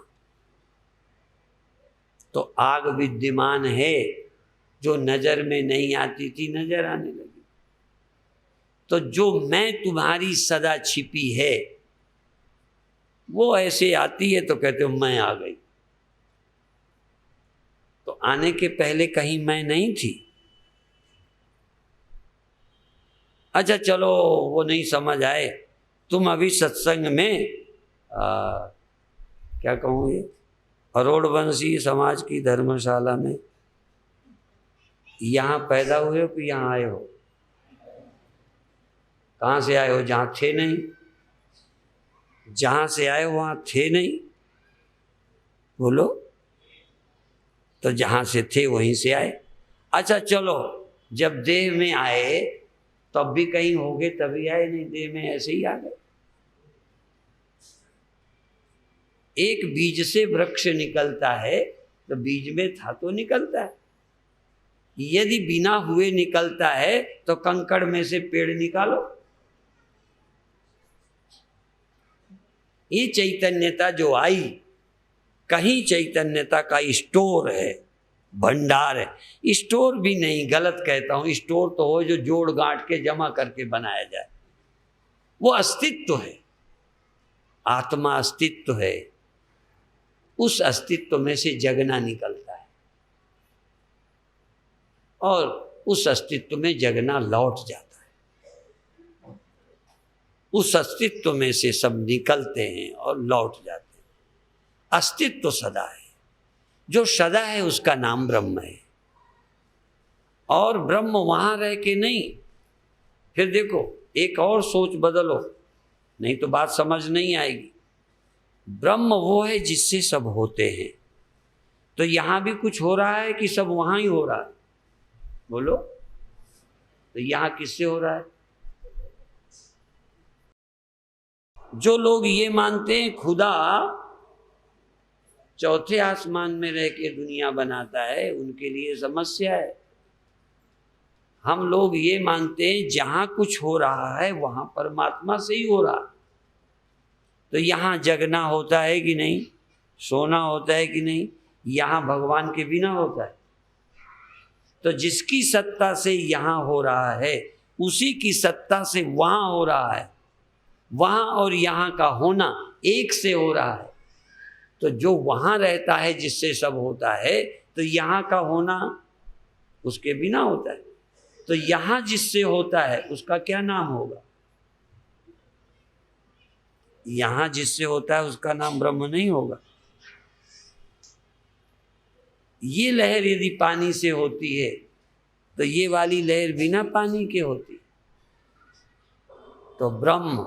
तो आग विद्यमान है, जो नजर में नहीं आती थी नजर आने लगी। तो जो मैं तुम्हारी सदा छिपी है वो ऐसे आती है तो कहते हो मैं आ गई। तो आने के पहले कहीं मैं नहीं थी? अच्छा चलो, वो नहीं समझ आए। तुम अभी सत्संग में क्या कहूँ, ये अरोड़वंशी समाज की धर्मशाला में यहाँ पैदा हुए हो कि यहाँ आए हो? कहाँ से आए हो? जहाँ थे नहीं। जहाँ से आए हो वहाँ थे नहीं? बोलो। तो जहाँ से थे वहीं से आए। अच्छा चलो, जब देह में आए तब भी कहीं होगे तभी आए, नहीं देह में ऐसे ही आ गए। एक बीज से वृक्ष निकलता है तो बीज में था तो निकलता है। यदि बिना हुए निकलता है तो कंकड़ में से पेड़ निकालो। ये चैतन्यता जो आई, कहीं चैतन्यता का स्टोर है, भंडार है। स्टोर भी नहीं, गलत कहता हूं। स्टोर तो हो जो जोड़ गांठ के जमा करके बनाया जाए। वो अस्तित्व है, आत्मा अस्तित्व है। उस अस्तित्व में से जगना निकलता है और उस अस्तित्व में जगना लौट जाता है। उस अस्तित्व में से सब निकलते हैं और लौट जाते हैं। अस्तित्व सदा है। जो सदा है उसका नाम ब्रह्म है। और ब्रह्म वहां रह के नहीं। फिर देखो, एक और सोच बदलो, नहीं तो बात समझ नहीं आएगी। ब्रह्म वो है जिससे सब होते हैं। तो यहां भी कुछ हो रहा है कि सब वहां ही हो रहा है? बोलो। तो यहां किससे हो रहा है? जो लोग ये मानते हैं खुदा चौथे आसमान में रह के दुनिया बनाता है, उनके लिए समस्या है। हम लोग ये मानते हैं जहां कुछ हो रहा है वहां परमात्मा से ही हो रहा। तो यहां जगना होता है कि नहीं? सोना होता है कि नहीं? यहां भगवान के बिना होता है? तो जिसकी सत्ता से यहां हो रहा है उसी की सत्ता से वहां हो रहा है। वहां और यहां का होना एक से हो रहा है। तो जो वहां रहता है जिससे सब होता है, तो यहां का होना उसके बिना होता है। तो यहां जिससे होता है उसका क्या नाम होगा? यहां जिससे होता है उसका नाम ब्रह्म नहीं होगा। ये लहर यदि पानी से होती है तो ये वाली लहर बिना पानी के होती। तो ब्रह्म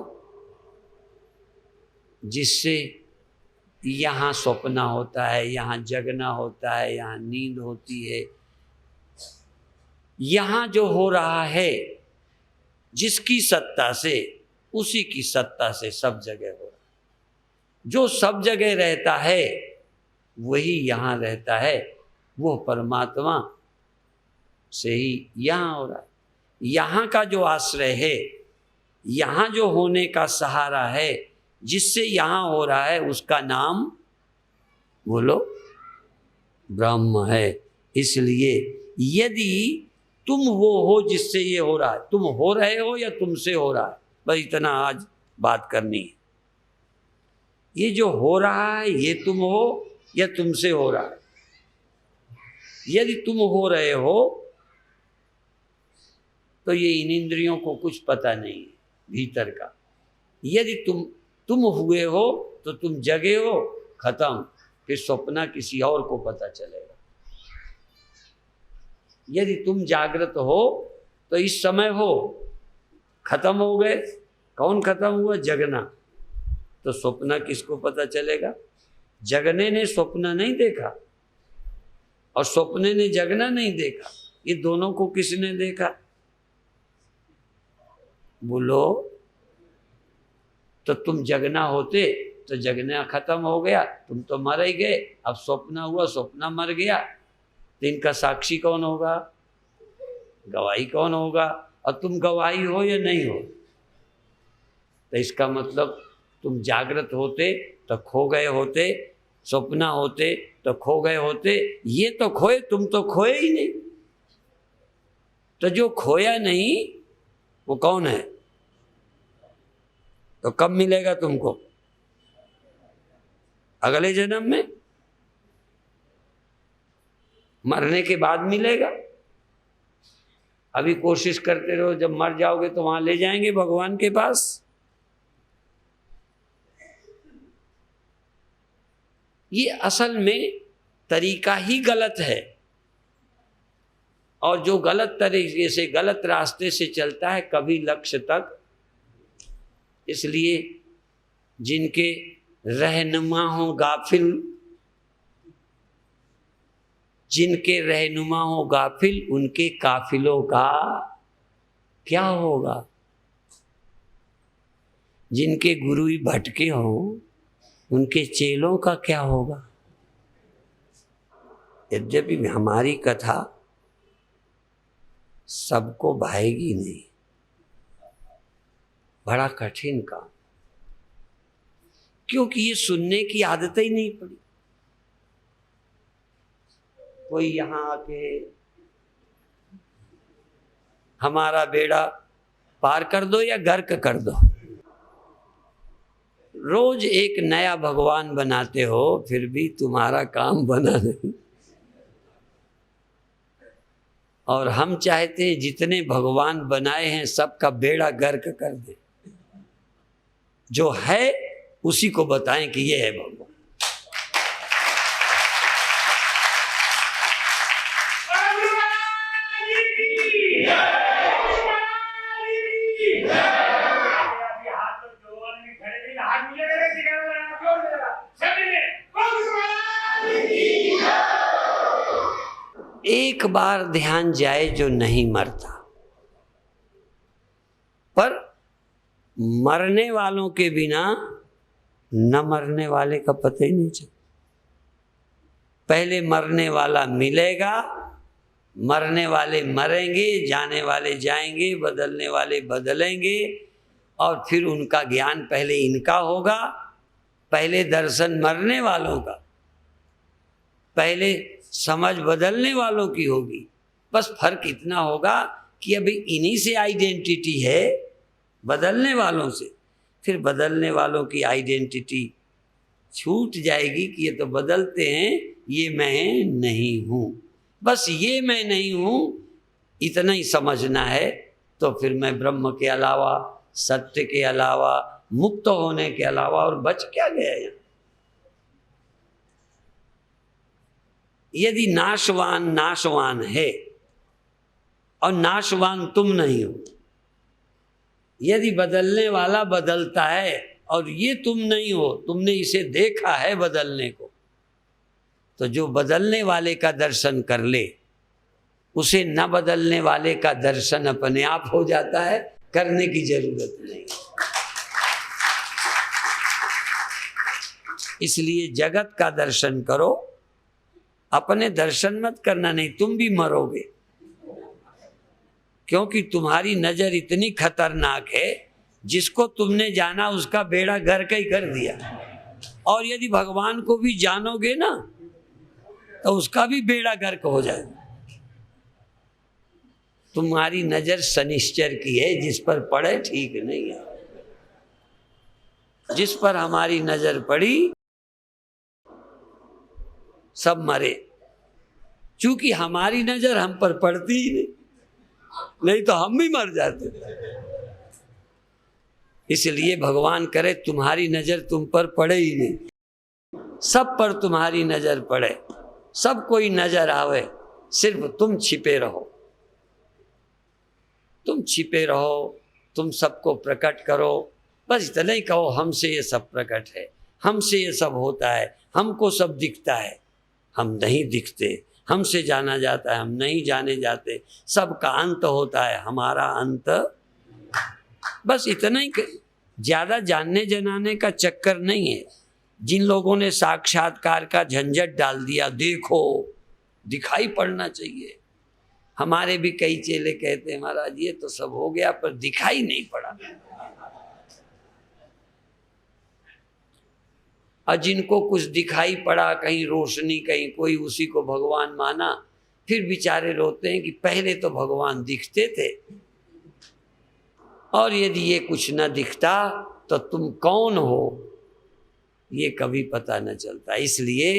जिससे यहाँ स्वप्न होता है, यहाँ जगना होता है, यहाँ नींद होती है, यहाँ जो हो रहा है जिसकी सत्ता से, उसी की सत्ता से सब जगह हो रहा है। जो सब जगह रहता है वही यहाँ रहता है, वो परमात्मा से ही यहाँ हो रहा है। यहाँ का जो आश्रय है, यहाँ जो होने का सहारा है, जिससे यहाँ हो रहा है, उसका नाम बोलो ब्रह्म है। इसलिए यदि तुम वो हो जिससे ये हो रहा है, तुम हो रहे हो या तुमसे हो रहा है, बस इतना आज बात करनी है। ये जो हो रहा है ये तुम हो या तुमसे हो रहा है। यदि तुम हो रहे हो तो ये इन इंद्रियों को कुछ पता नहीं है भीतर का। यदि तुम हुए हो तो तुम जगे हो, खत्म, फिर स्वप्न किसी और को पता चलेगा। यदि तुम जागृत हो तो इस समय हो, खत्म हो गए। कौन खत्म हुआ? जगना। तो स्वप्न किसको पता चलेगा? जगने ने स्वप्न नहीं देखा और स्वप्ने ने जगना नहीं देखा। ये दोनों को किसने देखा? बोलो। तो तुम जगना होते तो जगना खत्म हो गया, तुम तो मर ही गए। अब स्वप्न हुआ, स्वप्न मर गया, तो इनका साक्षी कौन होगा? गवाही कौन होगा? और तुम गवाही हो या नहीं हो? तो इसका मतलब तुम जागृत होते तो खो गए होते, स्वप्न होते तो खो गए होते। ये तो खोए, तुम तो खोए ही नहीं। तो जो खोया नहीं वो कौन है? तो कब मिलेगा तुमको? अगले जन्म में, मरने के बाद मिलेगा। अभी कोशिश करते रहो, जब मर जाओगे तो वहां ले जाएंगे भगवान के पास। ये असल में तरीका ही गलत है, और जो गलत तरीके से, गलत रास्ते से चलता है, कभी लक्ष्य तक। इसलिए जिनके रहनुमा हो गाफिल, जिनके रहनुमा हो गाफिल, उनके काफिलों का क्या होगा? जिनके गुरु ही भटके हों, उनके चेलों का क्या होगा? यद्यपि हमारी कथा सबको भाएगी नहीं, बड़ा कठिन काम, क्योंकि ये सुनने की आदत ही नहीं पड़ी। कोई यहाँ आके हमारा बेड़ा पार कर दो या गर्क कर दो, रोज एक नया भगवान बनाते हो, फिर भी तुम्हारा काम बना नहीं। और हम चाहते हैं जितने भगवान बनाए हैं सबका बेड़ा गर्क कर दे। जो है उसी को बताएं कि ये है भगवान। एक बार ध्यान जाए जो नहीं मरता, पर मरने वालों के बिना न मरने वाले का पता ही नहीं चलता। पहले मरने वाला मिलेगा, मरने वाले मरेंगे, जाने वाले जाएंगे, बदलने वाले बदलेंगे, और फिर उनका ज्ञान पहले इनका होगा। पहले दर्शन मरने वालों का, पहले समझ बदलने वालों की होगी। बस फर्क इतना होगा कि अभी इन्हीं से आइडेंटिटी है, बदलने वालों से। फिर बदलने वालों की आइडेंटिटी छूट जाएगी कि ये तो बदलते हैं, ये मैं नहीं हूँ। बस ये मैं नहीं हूँ इतना ही समझना है। तो फिर मैं ब्रह्म के अलावा, सत्य के अलावा, मुक्त होने के अलावा और बच क्या गया यहाँ? यदि नाशवान नाशवान है और नाशवान तुम नहीं हो। यदि बदलने वाला बदलता है और ये तुम नहीं हो, तुमने इसे देखा है बदलने को, तो जो बदलने वाले का दर्शन कर ले उसे न बदलने वाले का दर्शन अपने आप हो जाता है, करने की जरूरत नहीं। इसलिए जगत का दर्शन करो, अपने दर्शन मत करना, नहीं तुम भी मरोगे। क्योंकि तुम्हारी नजर इतनी खतरनाक है, जिसको तुमने जाना उसका बेड़ा गर्क ही कर दिया। और यदि भगवान को भी जानोगे ना तो उसका भी बेड़ा गर्क हो जाएगा। तुम्हारी नजर शनिश्चर की है, जिस पर पड़े ठीक नहीं है। जिस पर हमारी नजर पड़ी सब मरे, क्योंकि हमारी नजर हम पर पड़ती ही नहीं तो हम भी मर जाते। इसलिए भगवान करे तुम्हारी नजर तुम पर पड़े ही नहीं, सब पर तुम्हारी नजर पड़े, सब कोई नजर आवे, सिर्फ तुम छिपे रहो। तुम छिपे रहो, तुम सबको प्रकट करो, बस इतना ही कहो हमसे ये सब प्रकट है, हमसे ये सब होता है, हमको सब दिखता है। हम नहीं दिखते, हमसे जाना जाता है, हम नहीं जाने जाते, सबका अंत होता है, हमारा अंत। बस इतना ही, ज़्यादा जानने जनाने का चक्कर नहीं है। जिन लोगों ने साक्षात्कार का झंझट डाल दिया, देखो दिखाई पड़ना चाहिए। हमारे भी कई चेले कहते हैं महाराज ये तो सब हो गया पर दिखाई नहीं पड़ा। और जिनको कुछ दिखाई पड़ा, कहीं रोशनी कहीं कोई, उसी को भगवान माना, फिर बेचारे रोते हैं कि पहले तो भगवान दिखते थे और यदि ये कुछ न दिखता तो तुम कौन हो ये कभी पता न चलता। इसलिए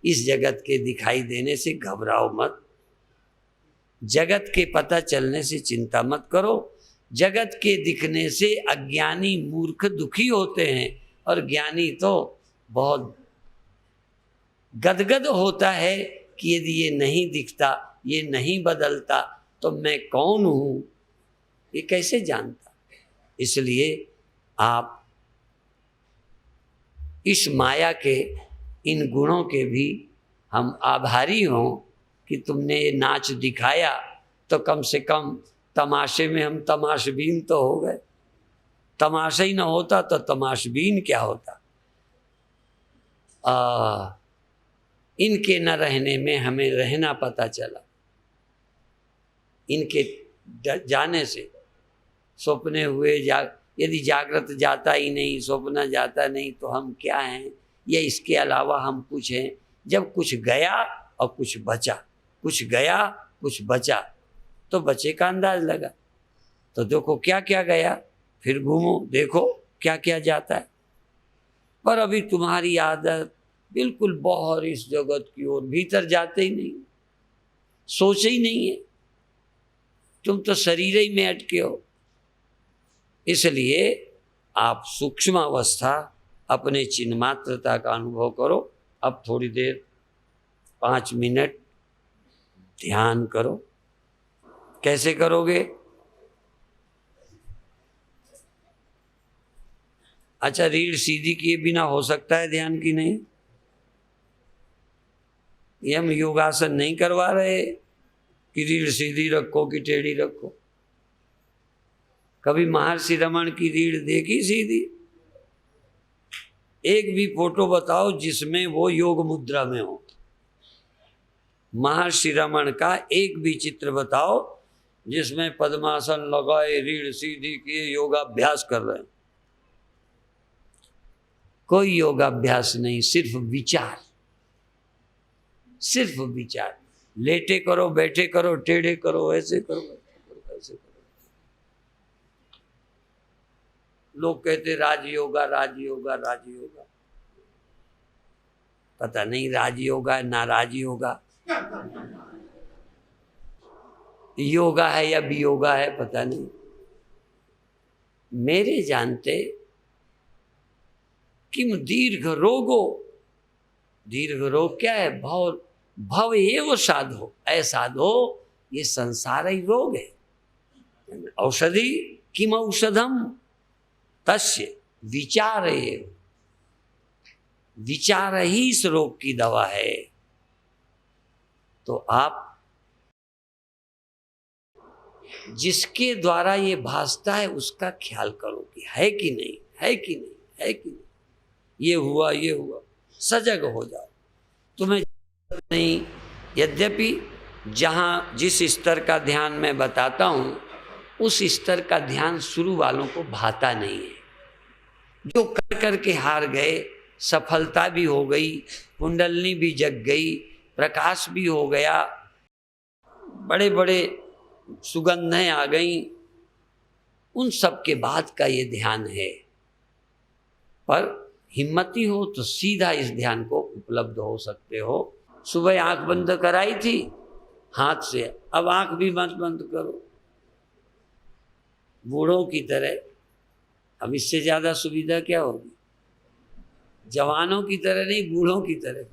इस जगत के दिखाई देने से घबराओ मत, जगत के पता चलने से चिंता मत करो। जगत के दिखने से अज्ञानी मूर्ख दुखी होते हैं और ज्ञानी तो बहुत गदगद होता है कि यदि ये नहीं दिखता, ये नहीं बदलता तो मैं कौन हूँ ये कैसे जानता। इसलिए आप इस माया के इन गुणों के भी हम आभारी हों कि तुमने ये नाच दिखाया, तो कम से कम तमाशे में हम तमाशबीन तो हो गए। तमाशा ही ना होता तो तमाशबीन क्या होता। इनके न रहने में हमें रहना पता चला। इनके जाने से सपने हुए, यदि जागृत जाता ही नहीं, स्वप्न जाता नहीं तो हम क्या हैं, या इसके अलावा हम कुछ हैं। जब कुछ गया और कुछ बचा, कुछ गया कुछ बचा, तो बचे का अंदाज लगा। तो देखो क्या क्या गया, फिर घूमो देखो क्या क्या जाता है। पर अभी तुम्हारी आदत बिल्कुल बाहर इस जगत की ओर, भीतर जाते ही नहीं, सोचे ही नहीं है, तुम तो शरीर ही में अटके हो। इसलिए आप सूक्ष्म अवस्था अपने चिन्मात्रता का अनुभव करो। अब थोड़ी देर 5 मिनट ध्यान करो। कैसे करोगे? अच्छा, रीढ़ सीधी किए बिना हो सकता है ध्यान की नहीं? ये हम योगासन नहीं करवा रहे कि रीढ़ सीधी रखो कि टेढ़ी रखो। कभी महर्षि रमन की रीढ़ देखी सीधी? एक भी फोटो बताओ जिसमें वो योग मुद्रा में हो। महर्षि रमन का एक भी चित्र बताओ जिसमें पद्मासन लगाए, रीढ़ सीधी किए योगाभ्यास कर रहे हैं। कोई योगाभ्यास नहीं, सिर्फ विचार, सिर्फ विचार। लेटे करो, बैठे करो, टेढ़े करो, ऐसे करो, ऐसे करो। लोग कहते राजयोगा, राजयोगा, राजयोगा। पता नहीं राजयोगा है ना राजयोगा, योगा है या वियोगा है पता नहीं। मेरे जानते किम दीर्घ रोगो, दीर्घ रोग क्या है? भव एव साधो, असाधो ये संसार ही रोग है। औषधि किम औषधम तस्य विचार, विचार ही इस रोग की दवा है। तो आप जिसके द्वारा ये भासता है उसका ख्याल करो कि है कि नहीं, है कि नहीं, है कि नहीं, ये हुआ, ये हुआ, सजग हो जाओ। तुम्हें नहीं, यद्यपि जहाँ जिस स्तर का ध्यान मैं बताता हूँ उस स्तर का ध्यान शुरू वालों को भाता नहीं है। जो कर करके हार गए, सफलता भी हो गई, कुंडलनी भी जग गई, प्रकाश भी हो गया, बड़े बड़े सुगंधें आ गई, उन सब के बाद का ये ध्यान है। पर हिम्मती हो तो सीधा इस ध्यान को उपलब्ध हो सकते हो। सुबह आंख बंद कराई थी हाथ से, अब आंख भी मत बंद करो बूढ़ों की तरह। अब इससे ज्यादा सुविधा क्या होगी? जवानों की तरह नहीं, बूढ़ों की तरह।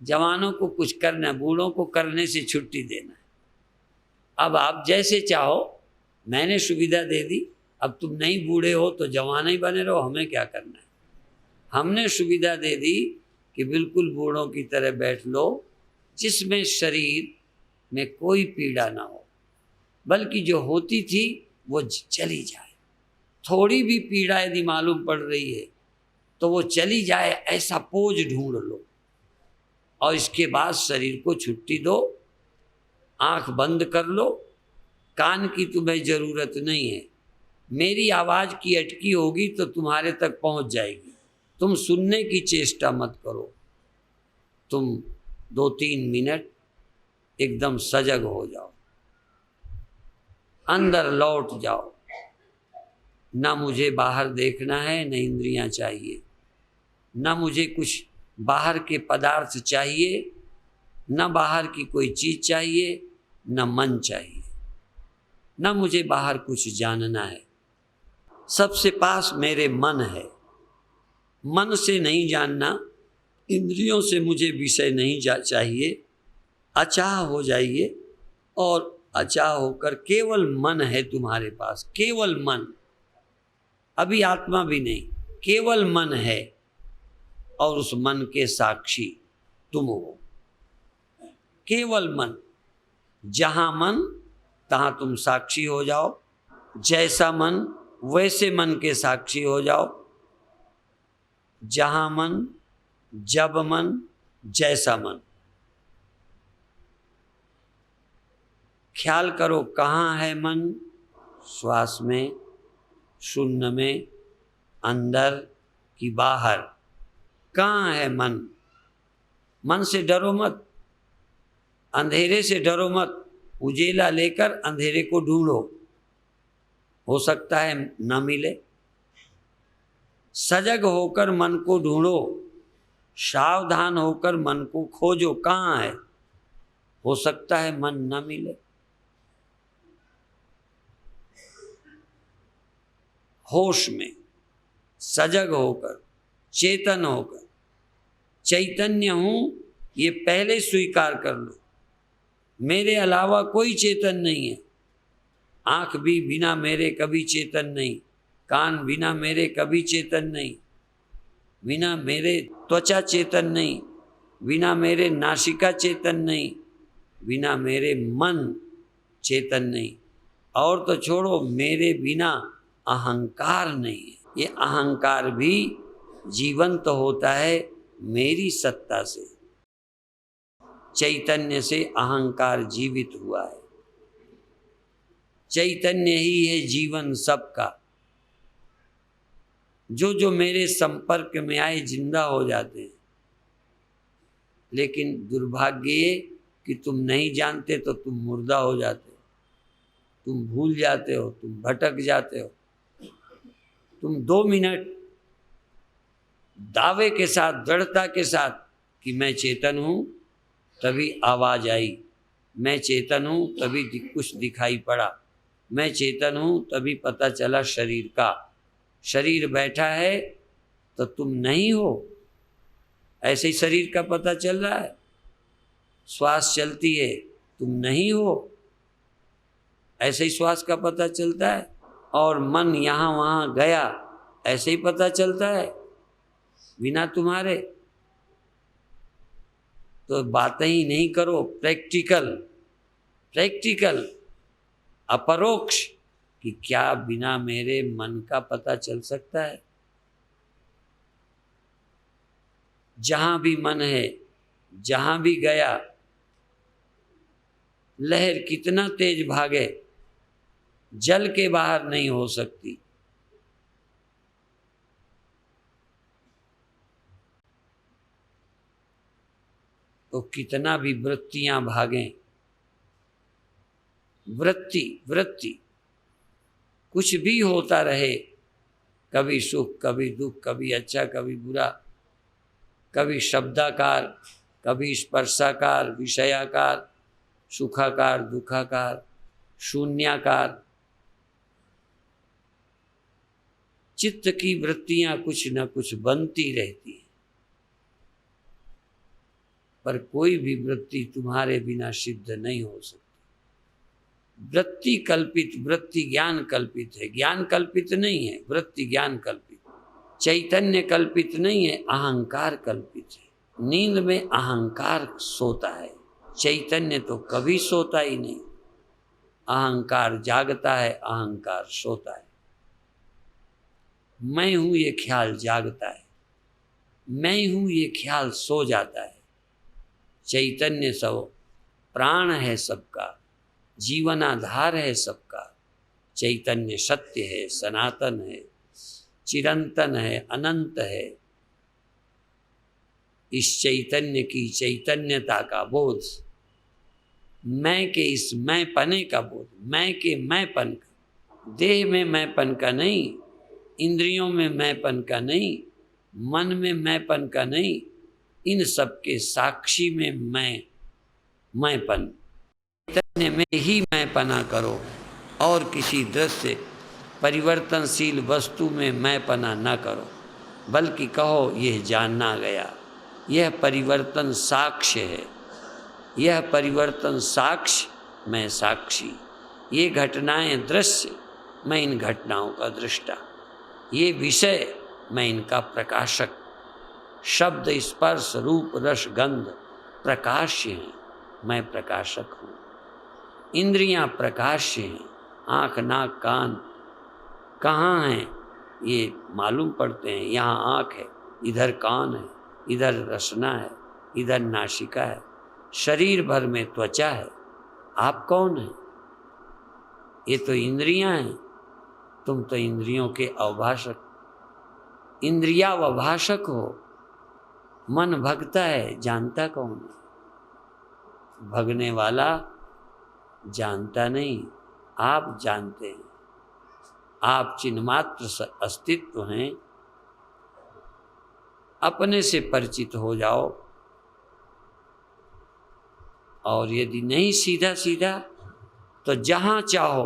जवानों को कुछ करना, बूढ़ों को करने से छुट्टी देना। अब आप जैसे चाहो, मैंने सुविधा दे दी, अब तुम नहीं बूढ़े हो तो जवान ही बने रहो, हमें क्या करना है। हमने सुविधा दे दी कि बिल्कुल बूढ़ों की तरह बैठ लो, जिसमें शरीर में कोई पीड़ा ना हो, बल्कि जो होती थी वो चली जाए। थोड़ी भी पीड़ा यदि मालूम पड़ रही है तो वो चली जाए, ऐसा पोज ढूंढ लो और इसके बाद शरीर को छुट्टी दो। आंख बंद कर लो, कान की तुम्हें जरूरत नहीं है। मेरी आवाज की अटकी होगी तो तुम्हारे तक पहुंच जाएगी, तुम सुनने की चेष्टा मत करो। तुम 2-3 मिनट एकदम सजग हो जाओ, अंदर लौट जाओ। ना मुझे बाहर देखना है, न इंद्रियां चाहिए, ना मुझे कुछ बाहर के पदार्थ चाहिए, न बाहर की कोई चीज चाहिए, न मन चाहिए, न मुझे बाहर कुछ जानना है। सबसे पास मेरे मन है। मन से नहीं जानना, इंद्रियों से मुझे विषय नहीं चाहिए। अचाह हो जाइए और अचाह होकर केवल मन है तुम्हारे पास, केवल मन, अभी आत्मा भी नहीं, केवल मन है और उस मन के साक्षी तुम हो। केवल मन, जहां मन तहां तुम साक्षी हो जाओ। जैसा मन वैसे मन के साक्षी हो जाओ। जहां मन, जब मन, जैसा मन। ख्याल करो कहाँ है मन? श्वास में, शून्य में, अंदर कि बाहर? कहाँ है मन? मन से डरो मत, अंधेरे से डरो मत। उजेला लेकर अंधेरे को ढूंढो, हो सकता है न मिले। सजग होकर मन को ढूंढो, सावधान होकर मन को खोजो, कहाँ है? हो सकता है मन न मिले। होश में, सजग होकर, चेतन होकर, चैतन्य हूं ये पहले स्वीकार कर लो। मेरे अलावा कोई चेतन नहीं है। आंख भी बिना मेरे कभी चेतन नहीं, कान बिना मेरे कभी चेतन नहीं, बिना मेरे त्वचा चेतन नहीं, बिना मेरे नासिका चेतन नहीं, बिना मेरे मन चेतन नहीं, और तो छोड़ो मेरे बिना अहंकार नहीं है। ये अहंकार भी जीवंत होता है मेरी सत्ता से। चैतन्य से अहंकार जीवित हुआ है। चैतन्य ही है जीवन सबका। जो जो मेरे संपर्क में आए जिंदा हो जाते हैं। लेकिन दुर्भाग्य ये कि तुम नहीं जानते तो तुम मुर्दा हो जाते हो, तुम भूल जाते हो, तुम भटक जाते हो। तुम 2 मिनट दावे के साथ, दृढ़ता के साथ कि मैं चेतन हूं, तभी आवाज आई। मैं चेतन हूं तभी कुछ दिखाई पड़ा। मैं चेतन हूं तभी पता चला शरीर का। शरीर बैठा है तो तुम नहीं हो, ऐसे ही शरीर का पता चल रहा है। श्वास चलती है तुम नहीं हो, ऐसे ही श्वास का पता चलता है। और मन यहाँ वहाँ गया, ऐसे ही पता चलता है बिना तुम्हारे। तो बातें ही नहीं करो, प्रैक्टिकल अपरोक्ष, कि क्या बिना मेरे मन का पता चल सकता है? जहां भी मन है, जहां भी गया, लहर कितना तेज भागे, जल के बाहर नहीं हो सकती। तो कितना भी वृत्तियां भागें, वृत्ति कुछ भी होता रहे, कभी सुख कभी दुख, कभी अच्छा कभी बुरा, कभी शब्दाकार कभी स्पर्शाकार विषयाकार, सुखाकार दुखाकार, शून्याकार, चित्त की वृत्तियां कुछ न कुछ बनती रहती हैं। पर कोई भी वृत्ति तुम्हारे बिना सिद्ध नहीं हो सकती। वृत्ति कल्पित, वृत्ति ज्ञान कल्पित है, ज्ञान कल्पित नहीं है, वृत्ति ज्ञान कल्पित। चैतन्य कल्पित नहीं है, अहंकार कल्पित है। नींद में अहंकार सोता है, चैतन्य तो कभी सोता ही नहीं। अहंकार जागता है, अहंकार सोता है। मैं हूं ये ख्याल जागता है, मैं हूं ये ख्याल सो जाता है। चैतन्य सब प्राण है सबका, जीवनाधार है सबका। चैतन्य सत्य है, सनातन है, चिरंतन है, अनंत है। इस चैतन्य की चैतन्यता का बोध, मैं के इस मैं पने का बोध, मैं के मैंपन का, देह में मैंपन का नहीं, इंद्रियों में मैंपन का नहीं, मन में मैंपन का नहीं, इन सब के साक्षी में मैंपन, चैतन्य में ही मैंपना करो। और किसी दृश्य परिवर्तनशील वस्तु में मैंपना न करो, बल्कि कहो यह जानना गया, यह परिवर्तन साक्ष्य है, यह परिवर्तन साक्ष्य मैं साक्षी, ये घटनाएं दृश्य मैं इन घटनाओं का दृष्टा, ये विषय मैं इनका प्रकाशक। शब्द स्पर्श रूप रस गंध प्रकाश्य हैं, मैं प्रकाशक हूँ। इंद्रियां प्रकाश्य हैं, आँख नाक कान कहाँ हैं ये मालूम पड़ते हैं। यहाँ आँख है, इधर कान है, इधर रसना है, इधर नासिका है, शरीर भर में त्वचा है। आप कौन हैं? ये तो इंद्रियां हैं, तुम तो इंद्रियों के अवभाषक, इंद्रियावभाषक हो। मन भगता है, जानता कौन है? भगने वाला जानता नहीं, आप जानते हैं। आप चिन्मात्र अस्तित्व हैं। अपने से परिचित हो जाओ। और यदि नहीं सीधा सीधा तो जहाँ चाहो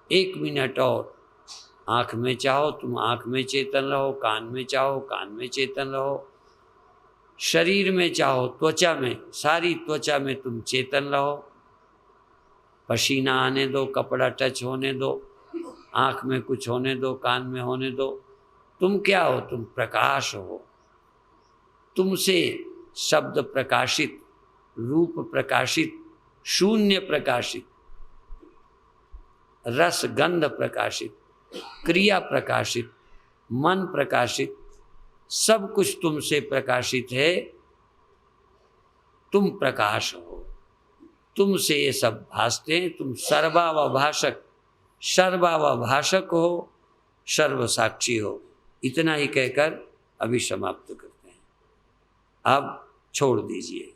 1 मिनट और आँख में चाहो तुम आँख में चेतन रहो, कान में चाहो कान में चेतन रहो, शरीर में चाहो त्वचा में, सारी त्वचा में तुम चेतन रहो। पसीना आने दो, कपड़ा टच होने दो, आँख में कुछ होने दो, कान में होने दो। तुम क्या हो? तुम प्रकाश हो। तुमसे शब्द प्रकाशित, रूप प्रकाशित, शून्य प्रकाशित, रस गंध प्रकाशित, क्रिया प्रकाशित, मन प्रकाशित, सब कुछ तुमसे प्रकाशित है। तुम प्रकाश हो, तुमसे ये सब भासते हैं। तुम सर्वावभाषक, सर्वावभाषक हो, सर्वसाक्षी हो। इतना ही कहकर अभी समाप्त करते हैं। अब छोड़ दीजिए।